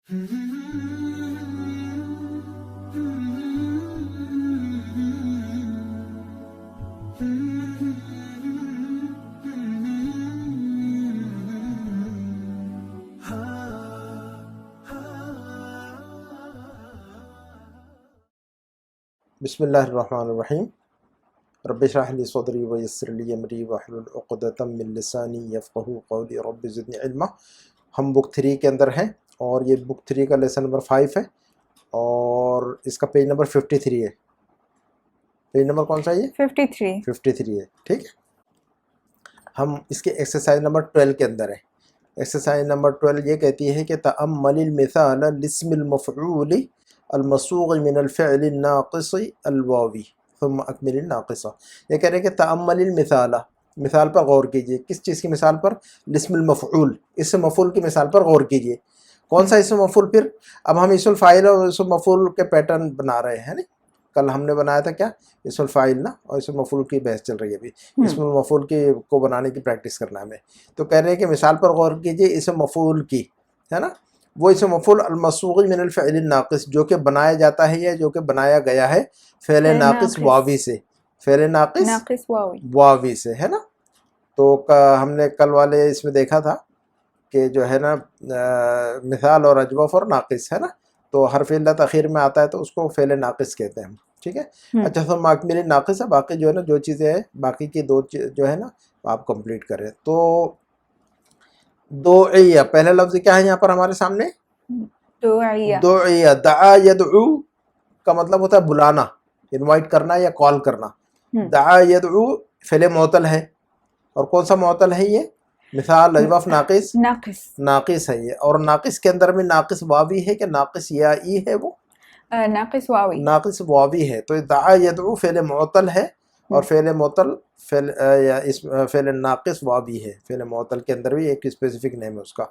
بسم اللہ الرحمن الرحیم. رب اشرح لی صدری ویسر لی امری واحلل عقدۃ من لسانی یفقہوا قولی. رب زدنی علما. ہم بک 3 کے اندر ہیں اور یہ بک 3 کا لیسن نمبر 5 ہے اور اس کا پیج نمبر 53 ہے. پیج نمبر کون سا ہے یہ؟ 53 ہے. ٹھیک ہے. ہم اس کے ایکسرسائز نمبر 12 کے اندر ہیں. ایکسرسائز نمبر 12 یہ کہتی ہے کہ تأمل المثال لاسم المفعول المصوغ من الفعل الناقص الواوی ثم اکمل الناقصہ. یہ کہہ رہے ہیں کہ تأمل المثال، مثال پر غور کیجئے. کس چیز کی مثال پر؟ لاسم المفعول، اسم مفعول کی مثال پر غور کیجئے. کون سا اسم مفعول پھر؟ اب ہم اسم الفاعل اور اسم مفعول کے پیٹرن بنا رہے ہیں. کل ہم نے بنایا تھا کیا؟ اسم الفاعل نا، اور اسم مفعول کی بحث چل رہی ہے ابھی. اسم المفعول کو بنانے کی پریکٹس کرنا ہے ہمیں. تو کہہ رہے ہیں کہ مثال پر غور کیجئے اسم مفعول کی، ہے نا. وہ اسم مفعول المصوغ من الفعل الناقص، جو کہ بنایا جاتا ہے یا جو کہ بنایا گیا ہے فعل ناقص واوی سے. فعل ناقص واوی سے، ہے نا. تو ہم نے کل والے اس میں دیکھا تھا کہ جو ہے نا مثال اور اجوف اور ناقص، ہے نا. تو حرف علت اخیر میں آتا ہے تو اس کو فعل ناقص کہتے ہیں. ٹھیک ہے. اچھا ثم اکمل ناقص ہے، باقی جو ہے نا جو چیزیں ہیں باقی کی دو جو ہے نا آپ کمپلیٹ کریں. تو دعیہ پہلا لفظ کیا ہے یہاں پر ہمارے سامنے؟ دعیہ. دعا یدعو کا مطلب ہوتا ہے بلانا، انوائٹ کرنا یا کال کرنا. دعا یدعو فعل معطل ہے. اور کون سا معطل ہے یہ؟ مثال اجوف ناقص ہے یہ. اور ناقص کے اندر میں ناقص واوی ہے کہ ناقص یائی ہے؟ وہ ناقص واوی ہے. تو دعا یدعو فعل معطل ہے اور فعل معطل فعل ناقص واوی ہے. فعل معطل کے اندر بھی ایک اسپیسیفک نیم ہے اس کا.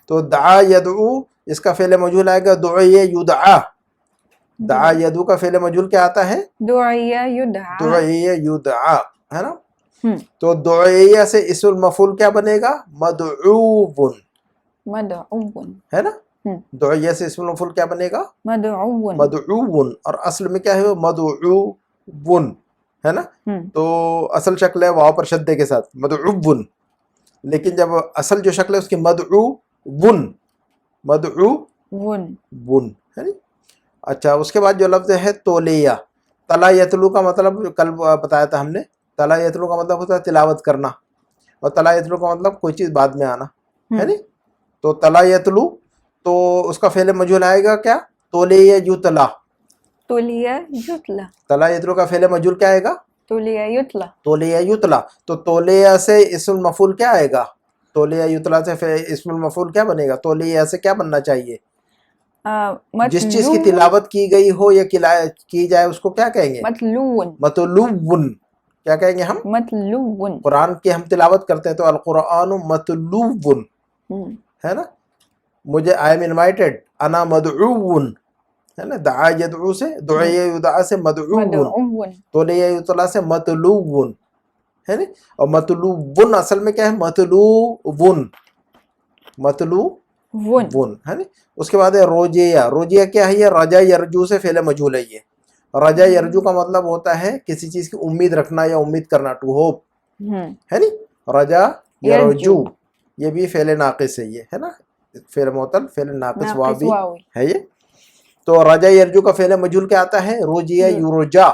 تو دعا یدعو اس کا فعل مجہول آئے گا دعی یدعا. دعا یدعو کا فعل مجہول کیا آتا ہے؟ دعی یدعا، ہے نا. تو دعیہ سے اسم المفعول کیا بنے گا؟ مدعوون، ہے نا. دعیہ سے اسم المفعول کیا بنے گا؟ مدعوون. اور اصل میں کیا ہے وہ؟ مدعوون، ہے نا. تو اصل شکل ہے واو پر شدے کے ساتھ مدعوون، لیکن جب اصل جو شکل ہے اس کی مدعوون ہے نا. اچھا اس کے بعد جو لفظ ہے تولیہ. تلا یتلو کا مطلب کل بتایا تھا ہم نے. تلا یتلو کا مطلب ہوتا ہے تلاوت کرنا، اور تلا یتلو کا مطلب کوئی چیز بعد میں آنا، ہے نا. تو تلا یتلو تو اس کا فعل مجہول آئے گا کیا؟ تولیہ یتلا. تلا یتلو کا فعل مجہول کیا آئے گا؟ تولیہ یتلا. تو تولیہ سے اسم المفعول کیا آئے گا؟ تولیہ یتلا سے اسم المفعول کیا بنے گا؟ تولیہ سے کیا بننا چاہیے؟ جس چیز کی تلاوت کی گئی ہو یا کی جائے اس کو کیا کہیں گے؟ مطلوبن. کیا کہیں گے ہم؟ مطلوبن. قرآن کی ہم تلاوت کرتے ہیں تو القرآن مطلوبن، ہے نا. مجھے آئی ایم انوائٹڈ، انا مدعوون، ہے نا. دعا یدعو سے دعیہ یدعا سے مدعوون، تولیہ یطلا سے مطلوبون، ہے نا. اور مطلوبن اصل میں کیا ہے؟ مطلوبون، ہے نا. اس کے بعد ہے روجیہ. روجیہ کیا ہے؟ یہ رجا یرجو سے فعل مجہول ہے. یہ رجا یرجو کا مطلب ہوتا ہے کسی چیز کی امید رکھنا یا امید کرنا، ٹو ہوپ، ہے نا. رجا یرجو یہ بھی فعل ناقص ہے، یہ ہے نا. فعل معطل فعل ناقص واوی ہے یہ. تو رجا یرجو کا فعل مجہول کیا آتا ہے؟ روجیہ یرجا،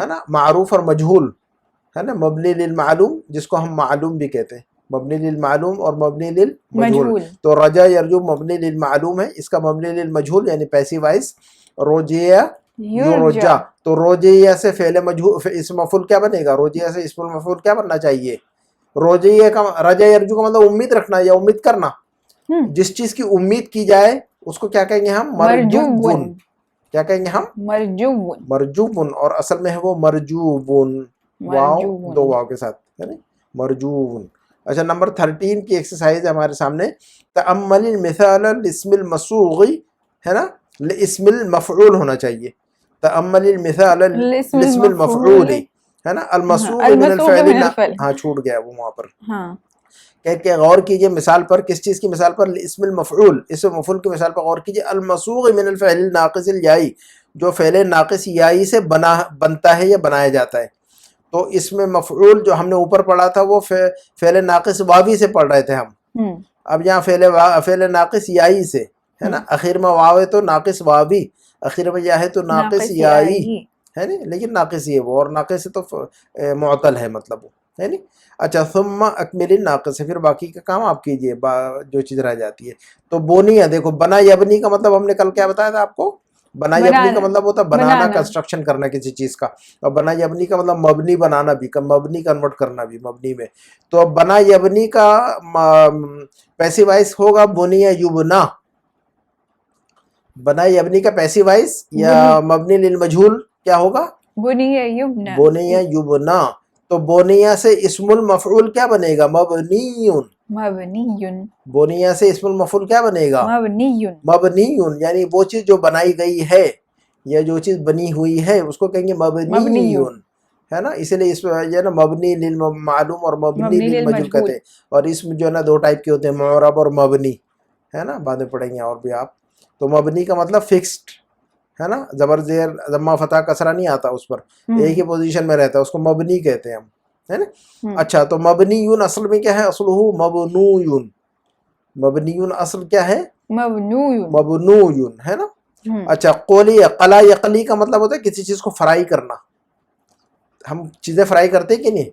ہے نا. معروف اور مجہول، ہے نا. مبنی للمعلوم جس کو ہم معلوم بھی کہتے ہیں، مبنی للمعلوم اور مبنی للمجہول. تو رجا یرجو مبنی للمعلوم ہے، اس کا مبنی للمجہول یعنی پیسیوائز روجیہ یرجا. تو روجیہ سے فعل مجہول اسم مفعول کیا بنے گا؟ روجیہ سے اسم المفعول کیا بننا چاہیے؟ روجیہ کا رجا یرجو کا مطلب امید رکھنا یا امید کرنا. جس چیز کی امید کی جائے اس کو کیا کہیں گے ہم؟ مرجوون. کیا کہیں گے ہم؟ مرجوون. اور اصل میں ہے وہ مرجوون، واو دو واو کے ساتھ، ہے نا. مرجوون. اچھا نمبر 13 کی ایکسرسائز ہے ہمارے سامنے. تأمل المثال لاسم المصوغ، ہے نا. لاسم المفعول ہونا چاہیے. تأمل المثال لاسم المفعول، ہے نا. المصوغ من الفعل، ہاں چھوٹ گیا وہ وہاں پر. کہ غور کیجئے مثال پر، کس چیز کی مثال پر؟ اسم المفعول، اسم مفعول کی مثال پر غور کیجئے، المصوغ من الفعل الناقص الیائی، جو فعل ناقص یائی سے بنتا ہے یا بنایا جاتا ہے. تو اسم مفعول جو ہم نے اوپر پڑھا تھا وہ فعل ناقص واوی سے پڑھ رہے تھے ہم. اب یہاں فعل ناقص یائی سے ہے نا، اخیر میں واو ہے تو ناقص واوی، اخیر میں یا ہے تو ناقص یائی ہے نا، لیکن ناقص یہ وہ، اور ناقص تو معطل ہے مطلب وہ ہے نا. اچھا ثم اکمل الناقص، پھر باقی کا کام آپ کیجئے جو چیز رہ جاتی ہے. تو بونیا، دیکھو بنا یبنی کا مطلب ہم نے کل کیا بتایا تھا آپ کو؟ بنا یبنی کا مطلب ہوتا ہے بنانا، کنسٹرکشن کرنا کسی چیز کا، اور بنا یبنی کا مطلب مبنی بنانا بھی، مبنی کنورٹ کرنا بھی مبنی میں. تو اب بنا یبنی کا پیسیو وائس ہوگا بنیا یبنا، بنا یبنی کا پیسیو وائس یا مبنی للمجہول کیا ہوگا؟ بنیا یبنا. بنیا یبنا، تو بونیا سے اسم المفعول کیا بنے گا؟ مبنیون. مبنیون، بونیا سے اسم المفعول کیا بنے گا؟ مبنیون. مبنیون یعنی وہ چیز جو بنائی گئی ہے یا جو چیز بنی ہوئی ہے اس کو کہیں گے مبنیون ہے نا. اسی لیے اس میں جو ہے نا مبنی للمعلوم اور مبنی للمجہول کہتے ہیں. اور اسم جو ہے نا دو ٹائپ کے ہوتے ہیں، معرب اور مبنی ہے نا، بعد میں پڑھیں گے اور بھی آپ. تو مبنی کا مطلب فکسڈ ہے نا، زبر زیر ضمہ فتح کسرہ نہیں آتا اس پر، ایک ہی پوزیشن میں رہتا ہے، اس کو مبنی کہتے ہیں ہم ہے نا. اچھا تو مبنیون اصل میں کیا ہے؟ اصلہ مبنویون. مبنیون اصل کیا ہے؟ مبنویون. مبنویون ہے نا. اچھا قولی، قلا یقلی کا مطلب ہوتا ہے کسی چیز کو فرائی کرنا. ہم چیزیں فرائی کرتے کہ نہیں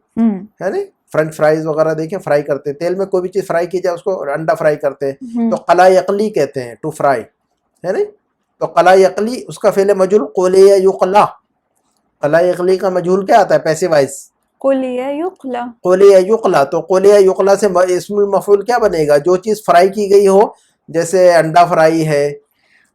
ہے نا، فرنچ فرائز وغیرہ دیکھیں فرائی کرتے، تیل میں کوئی بھی چیز فرائی کی جائے اس کو انڈا فرائی کرتے ہیں، تو قلا یقلی کہتے ہیں، ٹو فرائی ہے نا. تو قلا یقلی اس کا فعل مجہول قولیہ یقلا. قلا یقلی کا مجہول کیا آتا ہے؟ Passive voice قولیہ یقلا. قولیہ یقلا، تو قولیہ یقلا سے اسم المفعول کیا بنے گا؟ جو چیز فرائی کی گئی ہو، جیسے انڈا فرائی ہے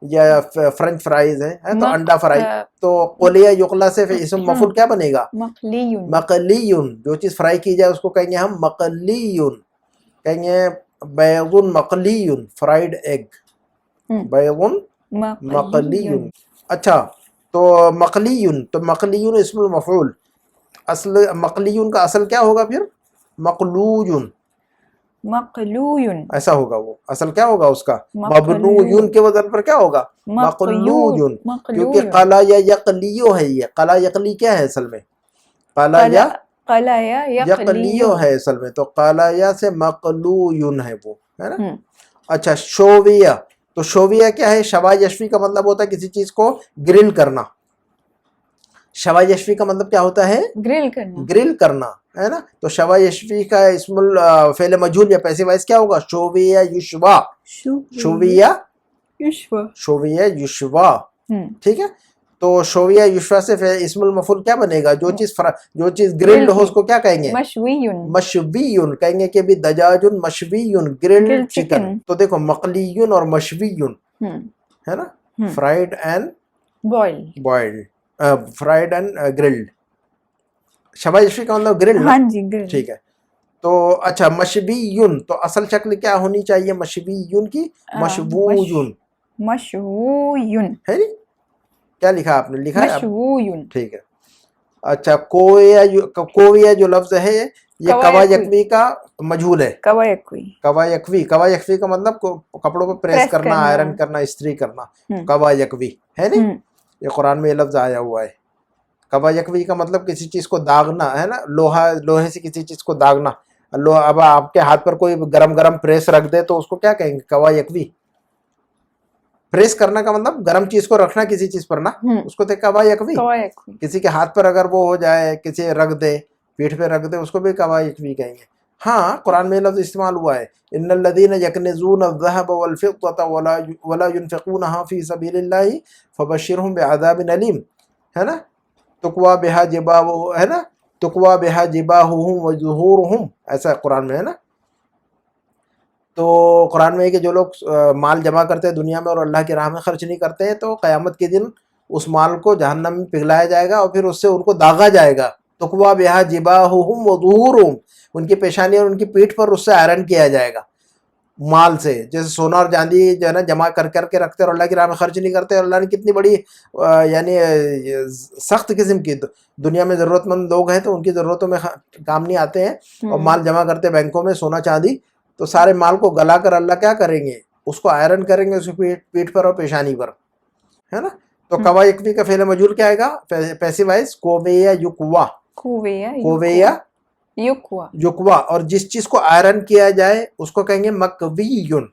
یا فرنچ فرائز ہے تو انڈا فرائی، تو قولیہ یقلا سے اسم مفعول کیا بنے گا؟ مقلیون. مقلیون، جو چیز فرائی کی جائے اس کو کہیں گے ہم مقلیون. کہیں گے بیض مقلیون، فرائیڈ ایگ، بیض مقلیون. اچھا تو مقلیون، تو مقلیون اسم المفعول، اصل مقلیون کا اصل کیا ہوگا پھر؟ مقلویون. مقلویون ایسا ہوگا، وہ اصل کیا ہوگا اس کا؟ مبنویون کے وزن پر کیا ہوگا؟ مقلویون. کیونکہ قلا یا یقلیو ہے، یہ قلا یقلی کیا ہے اصل میں؟ قلا یا یقلیو ہے اصل میں، تو قلا یا سے مقلویون ہے وہ ہے نا. اچھا شویہ، تو شویہ کیا ہے؟ شوا یشوی کا مطلب ہوتا ہے کسی چیز کو گرل کرنا. شوا یشوی کا مطلب کیا ہوتا ہے؟ گرل کرنا. گرل کرنا ہے نا. تو شوا یشوی کا اسم فعل مجہول یا پیسیو وائس کیا ہوگا؟ شویہ یشوا. شویہ یشوا. شویہ یشوا ٹھیک ہے. تو شویہ یشوا سے اسم المفعول کیا بنے گا؟ جو چیز گرلڈ ہو اس کو کیا کہیں گے؟ مشویون. مشویون کہیں گے کہ بھی دجاج مشویون، گرلڈ چکن. تو دیکھو مقلیون اور مشویون ہے نا، fried and boiled, fried and grilled. شوا یشوی کا مطلب گرلڈ. ہاں جی گرلڈ ٹھیک ہے. تو اچھا مشویون، تو اصل شکل کیا ہونی چاہیے مشویون کی؟ مشویون. مشویون ہے نا. کیا لکھا آپ نے؟ لکھا ہے مشویون ٹھیک ہے. اچھا کویا جو لفظ ہے یہ کوا یکوی کا مجہول ہے. کوا یکوی. کوا یکوی، کوا یکوی کا مطلب کپڑوں کو پریس کرنا، آئرن کرنا، استری کرنا، کوا یکوی ہے نا. یہ قرآن میں یہ لفظ آیا ہوا ہے. کوا یکوی کا مطلب کسی چیز کو داغنا ہے نا، لوہے سے کسی چیز کو داغنا. اب آپ کے ہاتھ پر کوئی گرم پریس رکھ دے تو اس کو کیا کہیں گے؟ کوا یکوی. پریس کرنا کا مطلب گرم چیز کو رکھنا کسی چیز پر نا، اس کو کوا یکوی. کسی کے ہاتھ پر اگر وہ ہو جائے، کسی رکھ دے، پیٹھ پہ رکھ دے، اس کو بھی کوا یکوی کہیں گے. ہاں قرآن میں لفظ استعمال ہوا ہے، ان الذین یکنزون الذهب والفضة ولا ينفقونها في سبیل اللہ فبشرهم بعذاب علیم ہے نا. تقوی بها جباههم ہے نا، تقوی بها جباههم وظهورهم، ایسا قرآن میں ہے نا. تو قرآن میں ہے کہ جو لوگ مال جمع کرتے ہیں دنیا میں اور اللہ کی راہ میں خرچ نہیں کرتے ہیں، تو قیامت کے دن اس مال کو جہنم میں پگھلایا جائے گا اور پھر اس سے ان کو داغا جائے گا. تقوی بها جباههم وظهورهم، ان کی پیشانی اور ان کی پیٹھ پر اس سے آئرن کیا جائے گا. مال سے. جیسے سونا اور چاندی جو ہے نا جمع کر کر کے رکھتے اور اللہ کی راہ میں خرچ نہیں کرتے. اللہ نے کتنی بڑی یعنی سخت قسم کی دنیا میں ضرورت مند لوگ ہیں تو ان کی ضرورتوں میں کام نہیں آتے ہیں اور مال جمع کرتے بینکوں میں سونا چاندی. تو سارے مال کو گلا کر اللہ کیا کریں گے, اس کو آئرن کریں گے اس کی پیٹھ پر اور پیشانی پر, ہے نا. تو کوا یکوی کا فعل مجہول کیا آئے گا پیسیو وائز؟ کوویا یکوا. کوویا یکوا. اور جس چیز کو آئرن کیا جائے اس کو کہیں گے مکویون.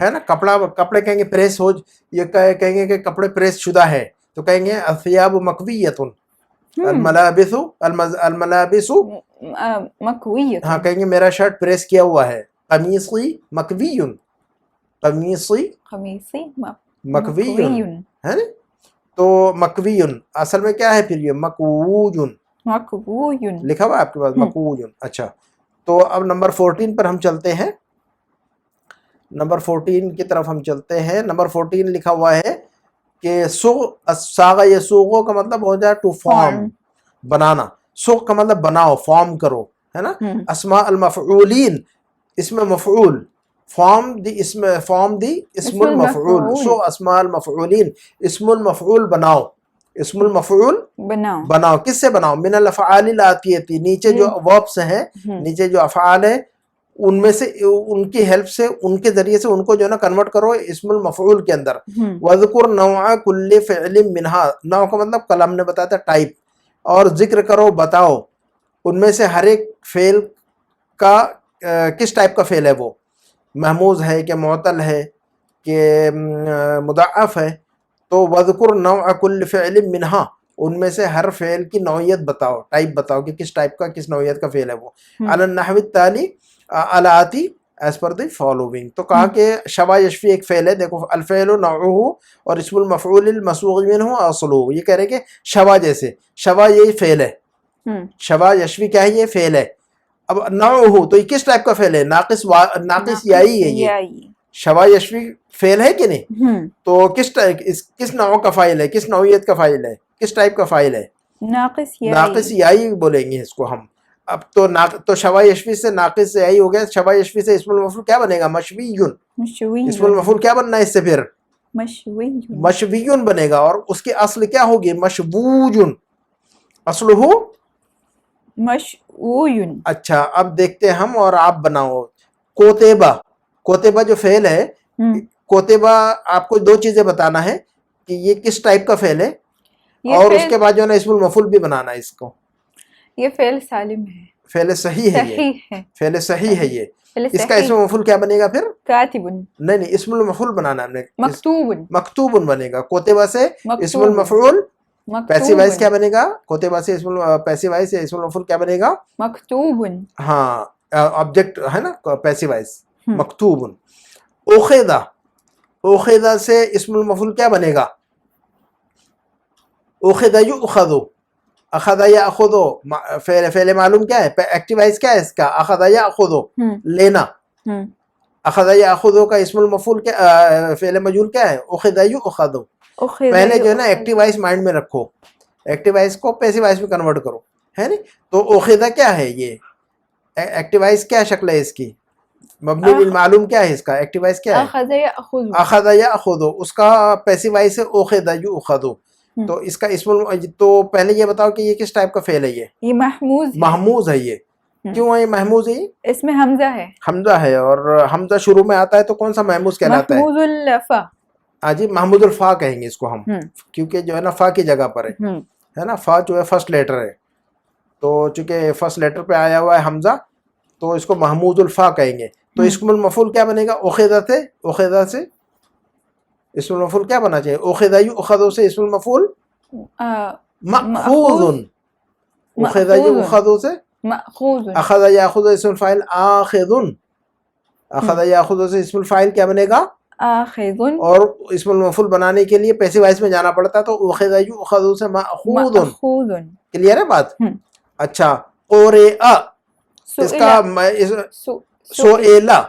ہے نا. کپڑے کہیں گے پریس ہو, یہ کہیں گے کہ کپڑے پریس شدہ ہے تو کہیں گے الثیاب مکویتن. الملابس مکویتن. ہاں کہیں گے میرا شرٹ پریس کیا ہوا ہے. قمیصی مکویون. قمیصی مکویون ہے نا. تو مکویون اصل میں کیا ہے پھر یہ مکووجن لکھا ہوا ہے آپ کے پاس مکووجن. اچھا تو اب نمبر 14 پر ہم چلتے ہیں. نمبر 14 کی طرف ہم چلتے ہیں. نمبر 14 لکھا ہوا ہے کہ ساغ یسوغو کا مطلب ہو جائے ٹو فارم, بنانا. سوق کا مطلب بناؤ, فارم کرو, ہے نا. اسماء المفعولین اسم مفعول, فارم دی اسم المفعول. سو اسماء المفعولین اسم المفعول بناؤ. اسم المفعول بناؤ. کس سے بناؤ؟ من الافعال الاتیتی, نیچے جو وربس ہیں, نیچے جو افعال ہیں ان میں سے ان کی ہیلپ سے, ان کے ذریعے سے ان کو جو ہے نا کنورٹ کرو اسم المفعول کے اندر. وذکر نوع کل فعل منہا. نوع کا مطلب کل ہم نے بتایا تھا ٹائپ. اور ذکر کرو, بتاؤ ان میں سے ہر ایک فعل کا کس ٹائپ کا فعل ہے, وہ محموز ہے کہ معتل ہے کہ مضاعف ہے. تو وذکر نوع کل فعل منہا, ان میں سے ہر فعل کی نوعیت بتاؤ, ٹائپ بتاؤ کہ کس ٹائپ کا کس نوعیت کا فعل ہے وہ. علی النحو التالی الاتی ایز پر دی فالوونگ. تو کہا کہ شوا یشفی ایک فعل ہے. دیکھو الفعل نوعہ اور اسم المفعول المسوغ منہ اصلہ. یہ کہہ رہے کہ شوا جیسے شوا یہ فعل ہے, شوا یشفی کیا ہے, یہ فعل ہے. اب نوعہ تو یہ کس ٹائپ کا فعل ہے؟ ناقص یائی ہے یہ. شوا یشفی فعل ہے کہ نہیں؟ تو کس نوع کا فاعل ہے, کس نوعیت کا فاعل ہے, کس ٹائپ کا فاعل ہے؟ ناقص یائی بولیں گے اس کو ہم. اب تو شوا یشفی سے ناقص یائی ہو گیا. شوا یشفی سے اسم المفعول کیا بنے گا؟ مشویون. اسم المفعول کیا بننا ہے اس سے پھر؟ مشویون بنے گا. اور اس کی اصل کیا ہوگی؟ مشبوجن. اصلہ مشویون. اچھا اب دیکھتے ہیں ہم, اور آپ بناؤ. کوتیبہ. کوتیبہ جو فعل ہے, کوتیبہ آپ کو دو چیزیں بتانا ہے کہ یہ کس ٹائپ کا فعل ہے, اور اس کے بعد جو ہے نا اسم المفعول بھی بنانا ہے اس کو. یہ فعل سالم ہے, فعل صحیح ہے, یہ فعل صحیح ہے. یہ اس کا اسم مفعول کیا بنے گا پھر؟ کاتبن. نہیں اسم المفعول بنانا ہم نے. مکتوبن. مکتوبن بنے گا. کوتیبہ سے اسم المفعول پیسیو وائز کیا بنے گا؟ کوتیبہ سے پیسیو وائز سے اسم المفعول کیا بنے گا؟ مکتوبن. ہاں آبجیکٹ ہے نا پیسیو وائز. مکتوبن. اوخیدہ. اوخیدہ سے اسم المفعول کیا بنے گا؟ اوخیدہ یؤخذ. اخذ یاخذ فعل معلوم کیا ہے؟ ایکٹیوائز کیا ہے اس کا؟ اخذ یاخذ لینا. اخذ یاخذ کا اسم المفعول کیا, فعل مجہول کیا ہے؟ اخذ یؤخذ. پہلے جو ہے نا ایکٹیوائز مائنڈ میں رکھو, ایکٹیوائز کو پیسیوائز میں کنورٹ کرو, ہے نا. تو اوخذہ کیا ہے؟ یہ ایکٹیوائز کیا شکل ہے اس کی؟ مبنی للمعلوم کیا ہے اس کا؟ ایکٹیوائز کیا ہے؟ اخذ یاخذ. اخذ یاخذ. اس کا پیسیوائز سے اوخذ یؤخذ. تو اس کا اسم تو پہلے یہ بتاؤ کہ یہ کس ٹائپ کا فعل ہے؟ یہ محموز. محموز ہے. یہ کیوں ہے یہ محموز ہے؟ اس میں حمزہ ہے. حمزہ ہے, اور حمزہ شروع میں آتا ہے تو کون سا محموز کہلاتا ہے؟ محموز الفا. ہاں جی محمود الفا کہیں گے اس کو ہم, کیونکہ جو ہے نا فا کی جگہ پر ہے نا. فا جو ہے فرسٹ لیٹر ہے, تو چونکہ فرسٹ لیٹر پہ آیا ہوا ہے حمزہ تو اس کو محمود الفا کہیں گے. تو اسم المفعول کیا بنے گا؟ اوخذہ سے. اوخذہ سے اسم المفعول کیا بنا چاہیے؟ اوخذہ یؤخذ سے اسم المفعول مأخوذ. اوخذہ یؤخذ سے مأخوذ. اخذ یاخذ اسم الفاعل آخذ. اخذ یاخذ سے اسم الفاعل کیا بنے گا؟ آخذ. اور اسم المفعول بنانے کے لیے پیسیو وائز میں جانا پڑتا, تو اوخذ یؤخذ سے مأخوذ. کلیئر ہے بات؟ اچھا قرئ. اس کا سئلہ.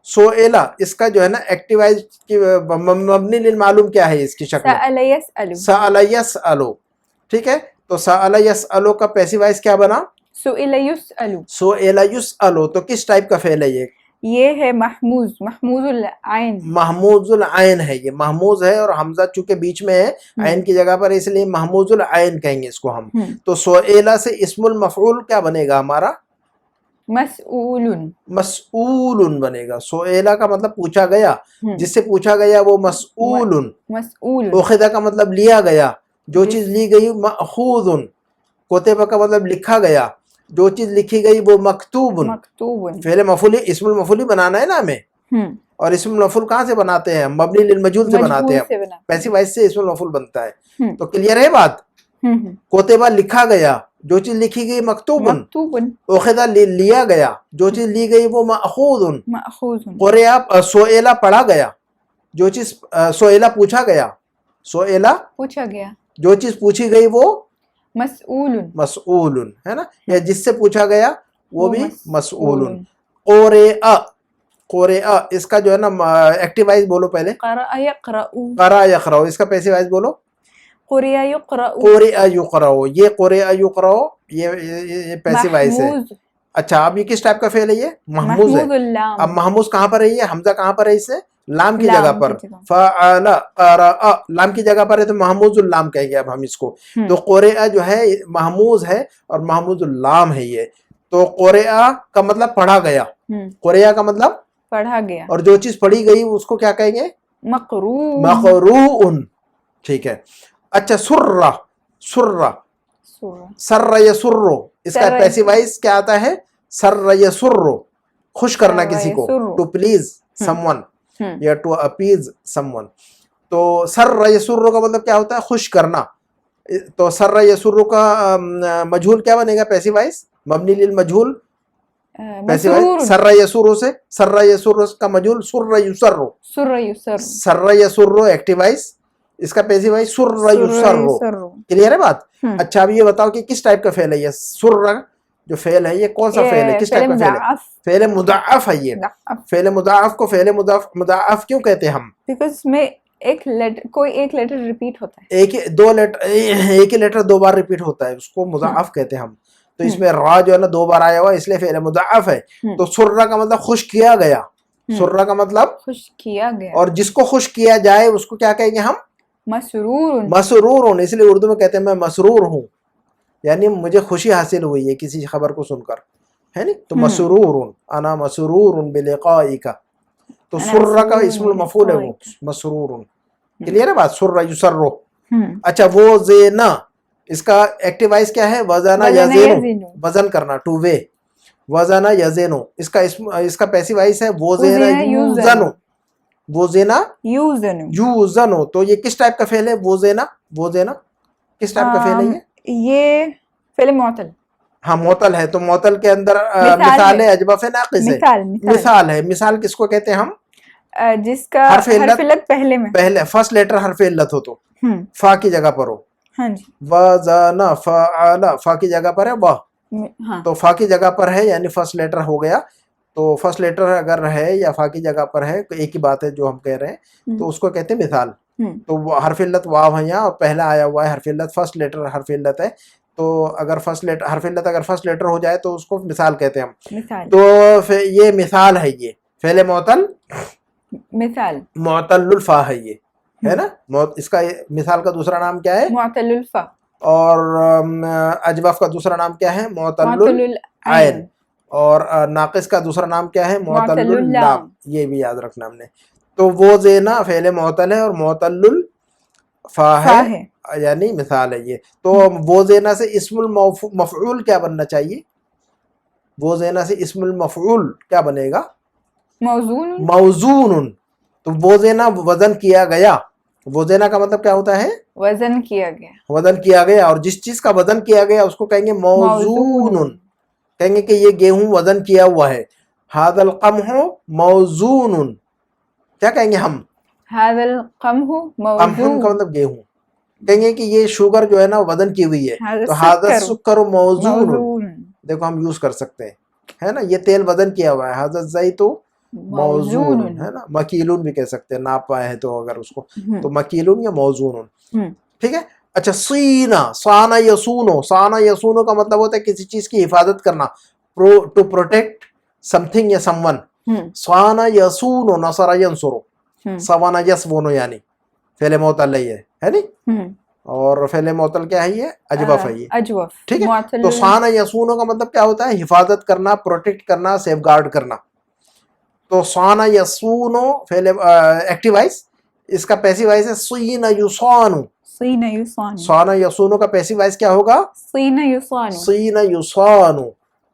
سئلہ اس کا جو ہے نا ایکٹیوائز کی مبنی للمعلوم کیا ہے اس کی شکل؟ سأل یسأل. سأل یسأل. ٹھیک ہے, تو سأل یسأل کا پیسیو وائز کیا بنا؟ سئل یسأل. سئل یسأل. تو کس ٹائپ کا فعل ہے یہ؟ یہ ہے محموز محموز العین محموز العین ہے یہ محموز ہے اور حمزہ چونکہ بیچ میں ہے عین کی جگہ پر اس لیے محموز العین کہیں گے اس کو ہم تو سئیلا سے اسم المفعول کیا بنے گا ہمارا مسئول مسئول بنے گا سئیلا کا مطلب پوچھا گیا جس سے پوچھا گیا وہ مسئول مسئول اخذہ کا مطلب لیا گیا جو چیز لی گئی مأخوذ کتبہ کا مطلب لکھا گیا جو چیز لکھی گئی وہ مکتوب مکتوب فعل مفعول اسم المفعول بنانا ہے نا ہمیں اور اسم المفعول کہاں سے بناتے ہیں مبنی للمجہول سے بناتے ہیں پیسیو وائس سے اسم المفعول بنتا ہے تو کلیئر ہے بات کتبہ لکھا گیا جو چیز لکھی گئی مکتوب اخذہ لیا گیا جو چیز لی گئی وہ مأخوذ مأخوذ قرئ سئیلا پڑھا گیا جو چیز سئیلا پوچھا گیا سئیلا پوچھا گیا جو چیز پوچھی گئی وہ مسئول مسئول ہے نا یا جس سے پوچھا گیا وہ بھی مسئول قرئ قرئ اس کا جو ہے نا ایکٹیو وائز بولو پہلے قرأ یقرأ قرأ یقرأ اس کا پیسیو وائز بولو قرئ یقرأ قرئ یقرأ یہ قرئ یقرأ یہ پیسیو وائز ہے محموز اچھا اب یہ کس ٹائپ کا فعل ہے یہ محموز ہے اللام اب محموز کہاں پر ہے یہ حمزہ کہاں پر ہے اس سے لام کی جگہ پر فعل قرأ لام کی جگہ پر ہے تو محموز اللام کہیں گے اب ہم اس کو تو قرئ جو ہے محموز ہے اور محموز اللام ہے یہ تو قرئ کا مطلب پڑھا گیا قرئ کا مطلب پڑھا گیا اور جو چیز پڑھی گئی اس کو کیا کہیں گے مقروء مقروء ٹھیک ہے اچھا سر سر سر یسر اس کا پیسیو وائز کیا آتا ہے سر یسر خوش کرنا کسی کو ٹو پلیز سم ون یا ٹو اپیز سم ون تو سر یسر کا مطلب کیا ہوتا ہے خوش کرنا تو سر یسر کا مجہول کیا بنے گا پیسیو وائز مبنی للمجہول پیسیو وائز سر یسر سے سر یسر کا مجہول سر یسر سر یسر سر یسر ایکٹیو وائز اس کا پیسیو وائز سر یسر کلیئر ہے بات اچھا اب یہ بتاؤ کہ کس ٹائپ کا فعل ہے یہ سر جو فعل ہے یہ کون سا فعل ہے کس ٹائپ کا فعل ہے فعل مضاعف ہے یہ فعل مضاعف کو فعل مضاعف کیوں کہتے ہیں ہم بیکاز میں کوئی ایک لیٹر ریپیٹ ہوتا ہے ایک ہی لیٹر دو بار ریپیٹ ہوتا ہے اس کو مضاعف کہتے ہیں ہم تو اس میں را جو ہے نا دو بار آیا ہوا اس لیے فعل مضاعف ہے تو سرہ کا مطلب خوش کیا گیا سرہ کا مطلب خوش کیا گیا اور جس کو خوش کیا جائے اس کو کیا کہیں گے ہم مسرور مسرور اس لیے اردو میں کہتے ہیں میں مسرور ہوں یعنی مجھے خوشی حاصل ہوئی ہے کسی خبر کو سن کر ہے نا تو مسرور انا مسرور بلقائک تو سرہ کا اسم المفعول ہے وہ مسرور کلیئر ہے بات سرہ یسر اچھا وہ زینا اس کا ایکٹیو وائز کیا ہے وزنا یزینو وزن کرنا ٹو وے وزنا یزینو اس کا پیسیو وائز ہے وزنا یوزنو وزنا یوزنو تو یہ کس ٹائپ کا فعل ہے وزنا کس ٹائپ کا فعل ہے یہ فعل معطل ہاں معطل ہے تو معطل کے اندر مثال ہے اجوف ناقص ہے مثال ہے مثال کس کو کہتے ہیں ہم جس کا حرف علت پہلے میں پہلے فرسٹ لیٹر حرف علت ہو تو فا کی جگہ پر ہو ہاں جی وزنا فعل فا کی جگہ پر ہے واہ تو فا کی جگہ پر ہے یعنی فرسٹ لیٹر ہو گیا تو فرسٹ لیٹر اگر ہے یا فا کی جگہ پر ہے ایک ہی بات ہے جو ہم کہہ رہے ہیں تو اس کو کہتے ہیں مثال تو حرف علت واو ہے یہاں اور پہلا آیا ہوا ہے حرف علت فرسٹ لیٹر حرف علت ہے تو اگر فرسٹ لیٹر حرف علت اگر فرسٹ لیٹر ہو جائے تو اس کو مثال کہتے ہیں ہم تو یہ مثال ہے یہ فعل معطل مثال معطل الفا ہے یہ ہے نا اس کا مثال کا دوسرا نام کیا ہے معطل الفا اور اجوف کا دوسرا نام کیا ہے معطل العین اور ناقص کا دوسرا نام کیا ہے معطل اللام یہ بھی یاد رکھنا ہم نے تو وہ زینا فعل معطل ہے اور معطل الفا ہے یعنی مثال ہے یہ تو وہ زینا سے اسم المفعول کیا بننا چاہیے وہ زینا سے اسم المفعول کیا بنے گا موزون تو وہ زینا وزن کیا گیا وہ زینا کا مطلب کیا ہوتا ہے وزن کیا گیا وزن کیا گیا اور جس چیز کا وزن کیا گیا اس کو کہیں گے موزون کہیں گے کہ یہ گیہوں وزن کیا ہوا ہے ھذا القمح موزون کیا کہیں گے ہم ھذا القمح قمح کا مطلب گیہوں کہیں گے کہ یہ شوگر جو ہے نا وزن کی ہوئی ہے تو ھذا السکر موزون دیکھو ہم یوز کر سکتے ہیں ہے نا یہ تیل وزن کیا ہوا ہے ھذا الزیت موزون ہے نا مکیلون بھی کہہ سکتے ہیں ناپ پائے ہیں تو اگر اس کو تو مکیلون یا موزون ٹھیک ہے اچھا سینا سانا یسونو کا مطلب ہوتا ہے کسی چیز کی حفاظت کرنا ٹو پروٹیکٹ سم تھنگ یا سم ون صان یصون نصر ینصر سوانا یسون یعنی فعل معتل ہے یہ ہے نہیں، اور فعل معتل کیا ہے یہ اجوف ہے یہ، اجوف ٹھیک ہے. معتل. تو صان یصون کا مطلب کیا ہوتا ہے؟ حفاظت کرنا، پروٹیکٹ کرنا، سیف گارڈ کرنا. تو صان یصون فعل ایکٹیو وائس، اس کا پیسیو وائس ہے صین یصان. صین یصان. صان یصون کا پیسیو وائس کیا ہوگا؟ صین یصان. صین یصان.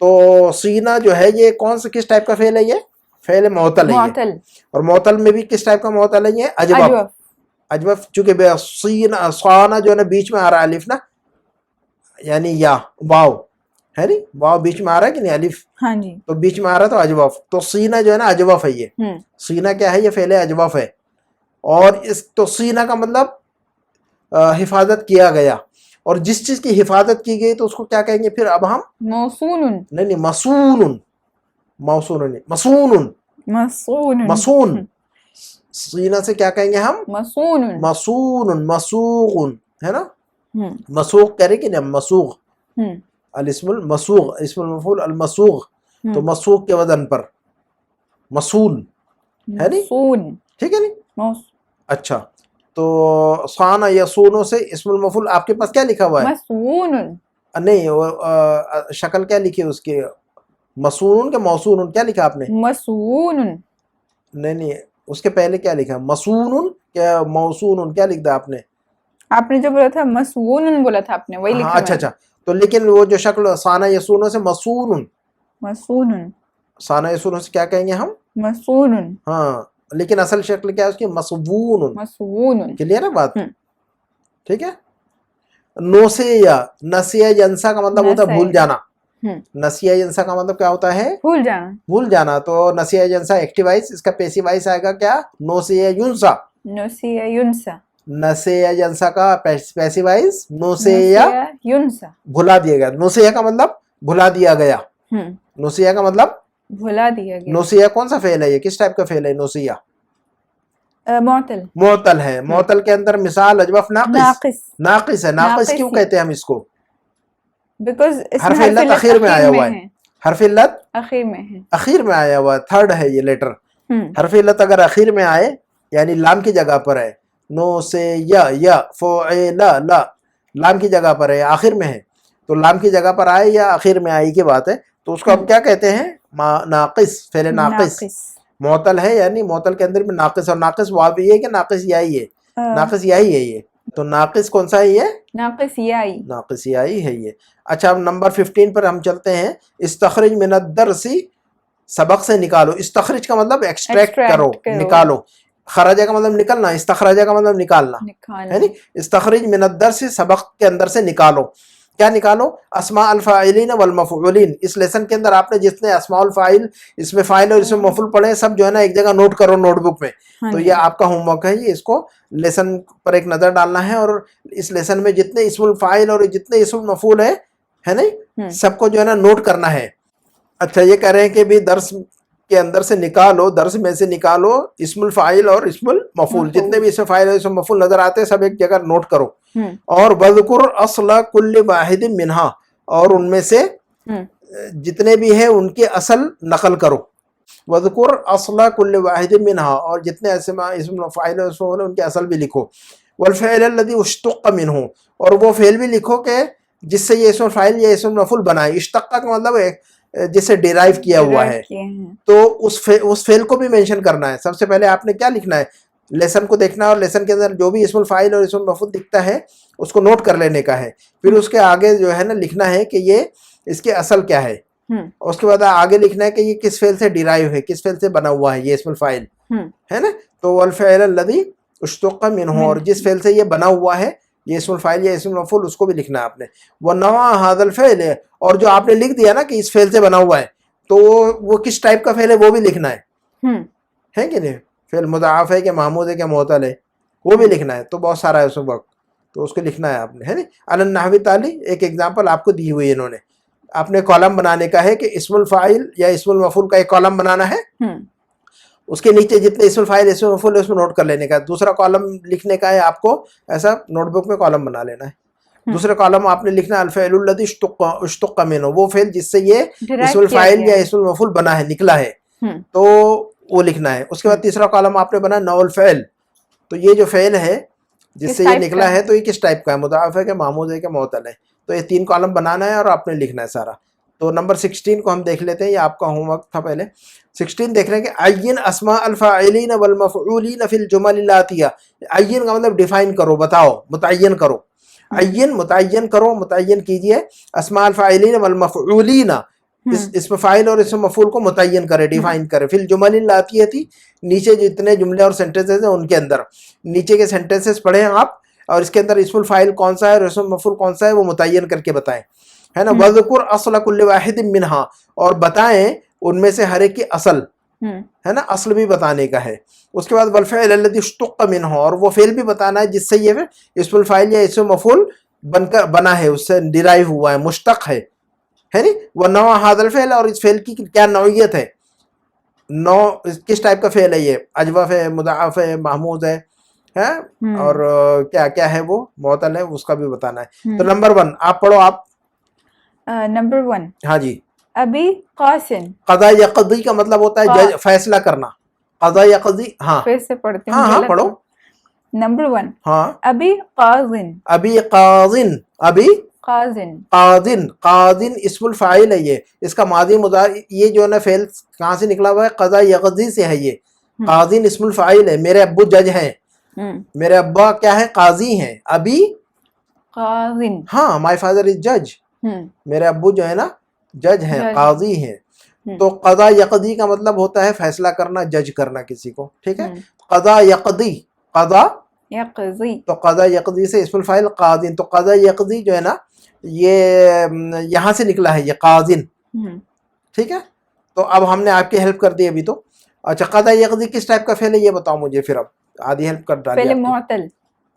تو سینا جو ہے یہ کون سے کس ٹائپ کا فعل ہے؟ یہ فعل معتل ہے یہ. معتل. اور معتل میں بھی کس ٹائپ کا معتل ہے یہ؟ اجوف. اجوف. اجوف چونکہ صانا جو ہے نا بیچ میں آ رہا ہے الف نا، یعنی یا واو ہے نہیں، واو بیچ میں آ رہا ہے کہ نہیں الف، ہاں جی. تو بیچ میں آ رہا ہے تو اجوف. تو سینا جو ہے نا اجوف ہے یہ. سینا کیا ہے؟ یہ فعل اجوف ہے. اور اس تو سینا کا مطلب حفاظت کیا گیا، اور جس چیز کی حفاظت کی گئی تو اس کو کیا کہیں گے پھر اب ہم؟ موصول. نہیں مسون. موصول نہیں، مسون. مسون. مسون. سینا سے کیا کہیں گے ہم؟ مسون. مسون. مسوغ ہے نا، مسوغ کہہ رہے کہ نہیں، مسوغ. الاسم المسوغ، اسم المفعول المسوغ، تو مسوغ کے وزن پر مسول ہے نہیں، مسون. ٹھیک ہے نہیں. اچھا، تو صان یصون سے اسم المفعول آپ کے پاس کیا لکھا ہوا ہے؟ مسون. نہیں، شکل کیا لکھی ہے اس کی؟ مسون کے موصول کیا لکھا آپ نے؟ مسون. نہیں، اس کے پہلے کیا لکھا؟ مسون کیا موصول کیا لکھا آپ نے؟ آپ نے جو بولا تھا مسون بولا تھا آپ نے، وہی لکھا. اچھا. تو لیکن وہ جو شکل صان یصون سے مسون، مسون. صان یصون سے کیا کہیں گے ہم؟ مسون. ہاں، لیکن اصل شکل کیا ہے اس کی؟ مسوون. مسون. کلیئر ہے بات؟ ٹھیک ہے. نوسیہ، نسیہ ینسا کا مطلب ہوتا ہے بھول جانا. نسیہ ینسا کا مطلب کیا ہوتا ہے؟ بھول جانا. بھول جانا. تو نسیہ ینسا ایکٹیو وائس، اس کا پیسیو وائس آئے گا کیا؟ نوسیہ ینسا. نسیہ ینسا. نسیہ ینسا کا پیسیو وائس نوسیہ ینسا. بھلا دیا گیا. نوسیہ کا مطلب بھلا دیا گیا. نوسیہ کا مطلب بھلا دیا گیا. نوسیہ کون سا فعل ہے یہ؟ کس ٹائپ کا فعل ہے نوسیہ؟ معتل. معتل ہے. معتل کے اندر مثال اجوف ناقص. ناقص ہے. ناقص کیوں کہتے ہیں ہم اس کو؟ بیکاز حرف علت اخیر میں آیا ہوا ہے. حرف علت اخیر میں ہے. اخیر میں آیا ہوا ہے، تھرڈ ہے یہ لیٹر. حرف علت اگر اخیر میں آئے یعنی لام کی جگہ پر ہے، نو سے یا فعل لا، لام کی جگہ پر ہے، آخر میں ہے، تو لام کی جگہ پر آئے یا آخر میں آئی کی بات ہے، تو اس کو ہم کیا کہتے ہیں؟ ناقص. فعل ناقص معتل ہے، یعنی معتل کے اندر بھی ناقص، اور ناقص واو بھی ہے کہ ناقص یائی ہے؟ ناقص یائی ہے یہ. تو ناقص کون سا ہے یہ؟ ناقص یائی. ناقص یائی ہے یہ. اچھا، اب نمبر 15 پر ہم چلتے ہیں. استخرج من الدرس، سبق سے نکالو. استخرج کا مطلب ایکسٹریکٹ کرو، نکالو. خرجہ کا مطلب نکلنا، استخرجہ کا مطلب نکالنا ہے نہیں. استخرج من الدرس، سبق کے اندر سے نکالو. کیا نکالو؟ اسماء الفاعلین والمفعولین. اس لیسن کے اندر آپ نے جتنے اسماء الفاعل، اس میں فاعل اور اس میں مفعول پڑھے، سب جو ہے نا ایک جگہ نوٹ کرو نوٹ بک میں. تو یہ آپ کا ہوم ورک ہے، یہ اس کو لیسن پر ایک نظر ڈالنا ہے، اور اس لیسن میں جتنے اسم الفاعل اور جتنے اسم المفعول ہے نہیں، سب کو جو ہے نا نوٹ کرنا ہے. اچھا، یہ کہہ رہے ہیں کہ بھی درس کے اندر سے نکالو، درس میں سے نکالو اسم الفاعل اور اسم المفعول. جتنے بھی اسم فاعل اور اسم مفعول نظر آتے ہیں سب ایک جگہ نوٹ کرو. اور وذکر اصل کل واحد منہا، اور ان میں سے جتنے بھی ہیں ان کے اصل نقل کرو. وذکر اصل کل واحد منہا، اور جتنے اسم فاعل اور اسم مفعول ان کے اصل بھی لکھو. والفعل الذی اشتق منہ، اور وہ فعل بھی لکھو کہ جس سے یہ اسم فاعل یا اسم مفعول بنائے. اشتق کا مطلب ہے جسے ڈیرائیو کیا ہوا ہے، تو اس فعل کو بھی مینشن کرنا ہے. سب سے پہلے آپ نے کیا لکھنا ہے؟ لیسن کو دیکھنا ہے، اور لیسن کے اندر جو بھی اسم الفاعل اور اسم المفعول دکھتا ہے اس کو نوٹ کر لینے کا ہے. پھر اس کے آگے جو ہے نا لکھنا ہے کہ یہ اس کے اصل کیا ہے. اس کے بعد آگے لکھنا ہے کہ یہ کس فعل سے ڈیرائیو ہے، کس فعل سے بنا ہوا ہے یہ اسم الفاعل ہے نا. تو والفعل الذی اشتق منہ، اور جس فعل سے یہ بنا ہوا ہے یہ اسم الفاعل یا اسم المفعول، اس کو بھی لکھنا ہے آپ نے. ونوع ھذا الفعل، اور جو آپ نے لکھ دیا نا کہ اس فعل سے بنا ہوا ہے، تو وہ کس ٹائپ کا فعل ہے وہ بھی لکھنا ہے کہ نہیں. فعل مضاعف ہے کہ محمود ہے کہ معتل ہے وہ بھی لکھنا ہے. تو بہت سارا ہے اس وقت، تو اس کو لکھنا ہے آپ نے، ہے نا. علی النحو تالی، ایک ایگزامپل آپ کو دی ہوئی ہے انہوں نے. آپ نے کالم بنانے کا ہے کہ اسم الفاعل یا اسم المفعول کا ایک کالم بنانا ہے، اس کے نیچے جتنے اسم الفاعل اسم المفعول ہے اس میں نوٹ کر لینے کا. دوسرا کالم لکھنے کا ہے آپ کو، ایسا نوٹ بک میں کالم بنا لینا ہے. دوسرا کالم آپ نے لکھنا ہے الفعل الذی اشتق منہ، وہ فعل جس سے یہ اسم الفاعل یا اسم المفعول بنا ہے، نکلا ہے. تو وہ لکھنا ہے. اس کے بعد تیسرا کالم آپ نے بنا نوع الفعل. تو یہ جو فعل ہے جس سے یہ نکلا ہے تو یہ کس ٹائپ کا ہے, مضاعف ہے کہ معموز ہے کہ معطل ہے. تو یہ 3 کالم بنانا ہے اور آپ نے لکھنا ہے سارا. تو نمبر 16 کو ہم دیکھ لیتے ہیں, یہ آپ کا ہوم ورک تھا پہلے. 16 دیکھ رہے ہیں کہ عین اسماء الفاعلین والمفعولین فی الجمل الاتیہ. عین کا مطلب ڈیفائن کرو, بتاؤ, متعین کرو. عین متعین کرو, متعین کیجئے اسماء الفاعلین والمفعولین, اسم فاعل اور اسم مفعول کو متعین کرے, ڈیفائن کرے. فی الجمل الاتیہ تھی, نیچے جتنے جملے اور سینٹنسز ہیں ان کے اندر. نیچے کے سینٹنسز پڑھیں آپ, اور اس کے اندر اسم الفاعل کون سا ہے اور اسم مفعول کون سا ہے وہ متعین کر کے بتائیں, ہے نا. وذکر اصل کل واحد منہا, اور بتائیں ان میں سے ہر ایک کی اصل, ہے نا, اصل بھی بتانے کا ہے. اس کے بعد والفعل الذی اشتق منہ, اور وہ فعل بھی بتانا ہے جس سے یہ اسم الفاعل یا اسم مفعول بنا ہے, اس سے ڈیرائیو ہوا ہے, مشتق ہے نہیں. ونوع ھذا الفعل, اور اس فعل کی کیا نوعیت ہے, نوع کس ٹائپ کا فعل ہے, یہ اجوف ہے, مضاعف ہے, محموز ہے, اور کیا کیا ہے, وہ معطل ہے, اس کا بھی بتانا ہے. تو نمبر 1 آپ پڑھو. آپ نمبر 1 ہاں جی. ابی قاسم. قضا یقضی کا مطلب ہوتا ہے جج, فیصلہ کرنا. قضا یقضی, ہاں پھر سے پڑھتی ہوں. ہاں پڑھو. نمبر 1 ہاں ابی قاضن. ابی قاضن, ابی قاضن. قاضن, قاضن اسم الفاعل ہے یہ, اس کا ماضی مضارع, یہ جو ہے نا فعل کہاں سے نکلا ہوا ہے, قضا یقضی سے ہے. یہ قاضن اسم الفاعل ہے. میرے ابو جج ہیں, میرے ابا کیا ہے, قاضی ہیں. ابی قاضن, ہاں, مائی فادر از جج, میرے ابو جو ہے نا جج ہیں, قاضی ہیں. تو قضا یقضی کا مطلب ہوتا ہے فیصلہ کرنا, جج کرنا کسی کو, ٹھیک ہے. قضا یقضی, قضا یقضی, تو قضا یقضی سے اسم الفاعل قاضن. تو قضا یقضی جو ہے نا یہ یہاں سے نکلا ہے, یہ قاضن, ٹھیک ہے. تو اب ہم نے آپ کی ہیلپ کر دی ابھی تو. اچھا قضا یقضی کس ٹائپ کا فعل ہے یہ بتاؤ مجھے, پھر اب آدھی ہیلپ کر ڈالی. فعل معطل.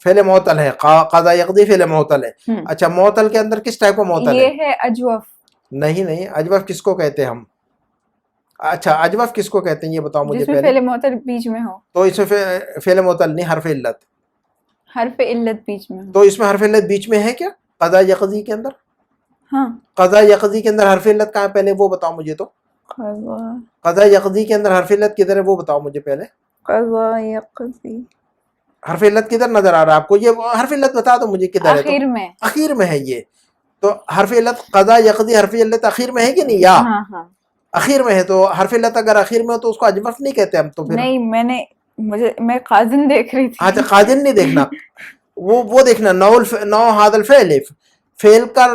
فعل معطل ہے, قضا یقضی فعل معطل ہے. اچھا معطل کے اندر کس ٹائپ کا معطل ہے, یہ ہے اجوف. نہیں, اجوف کس کو کہتے ہیں ہم. اچھا اجوف کس کو کہتے ہیں یہ بتاؤ مجھے جس میں پہلے. فعل معطل بیچ میں ہو. تو اس میں فعل معطل نہیں, حرف علت. حرف علت بیچ میں ہو. تو اس میں حرف علت بیچ میں ہے کیا قضا یقضی کے اندر. ہاں قضا یقضی کے اندر حرف علت کہاں ہے پہلے وہ بتاؤ مجھے. تو قضا یقضی کے اندر حرف علت کدھر ہے وہ بتاؤ مجھے پہلے. قضا یقضی حرف علت کدھر نظر آ رہا ہے آپ کو, یہ حرف علت بتا دو مجھے کدھر ہے. آخر میں. اخیر میں ہے یہ. تو حرف علت قضا یقضی حرف علت اخیر میں ہے کہ نہیں, یا ہاں اخیر میں ہے. تو حرف علت اگر اخیر میں ہو تو اس کو اجوف نہیں کہتے ہم. تو پھر نہیں, میں قاضن دیکھ رہی تھی. اچھا قاضن نہیں دیکھنا, وہ دیکھنا نوع ھذا الفعل, فعل کا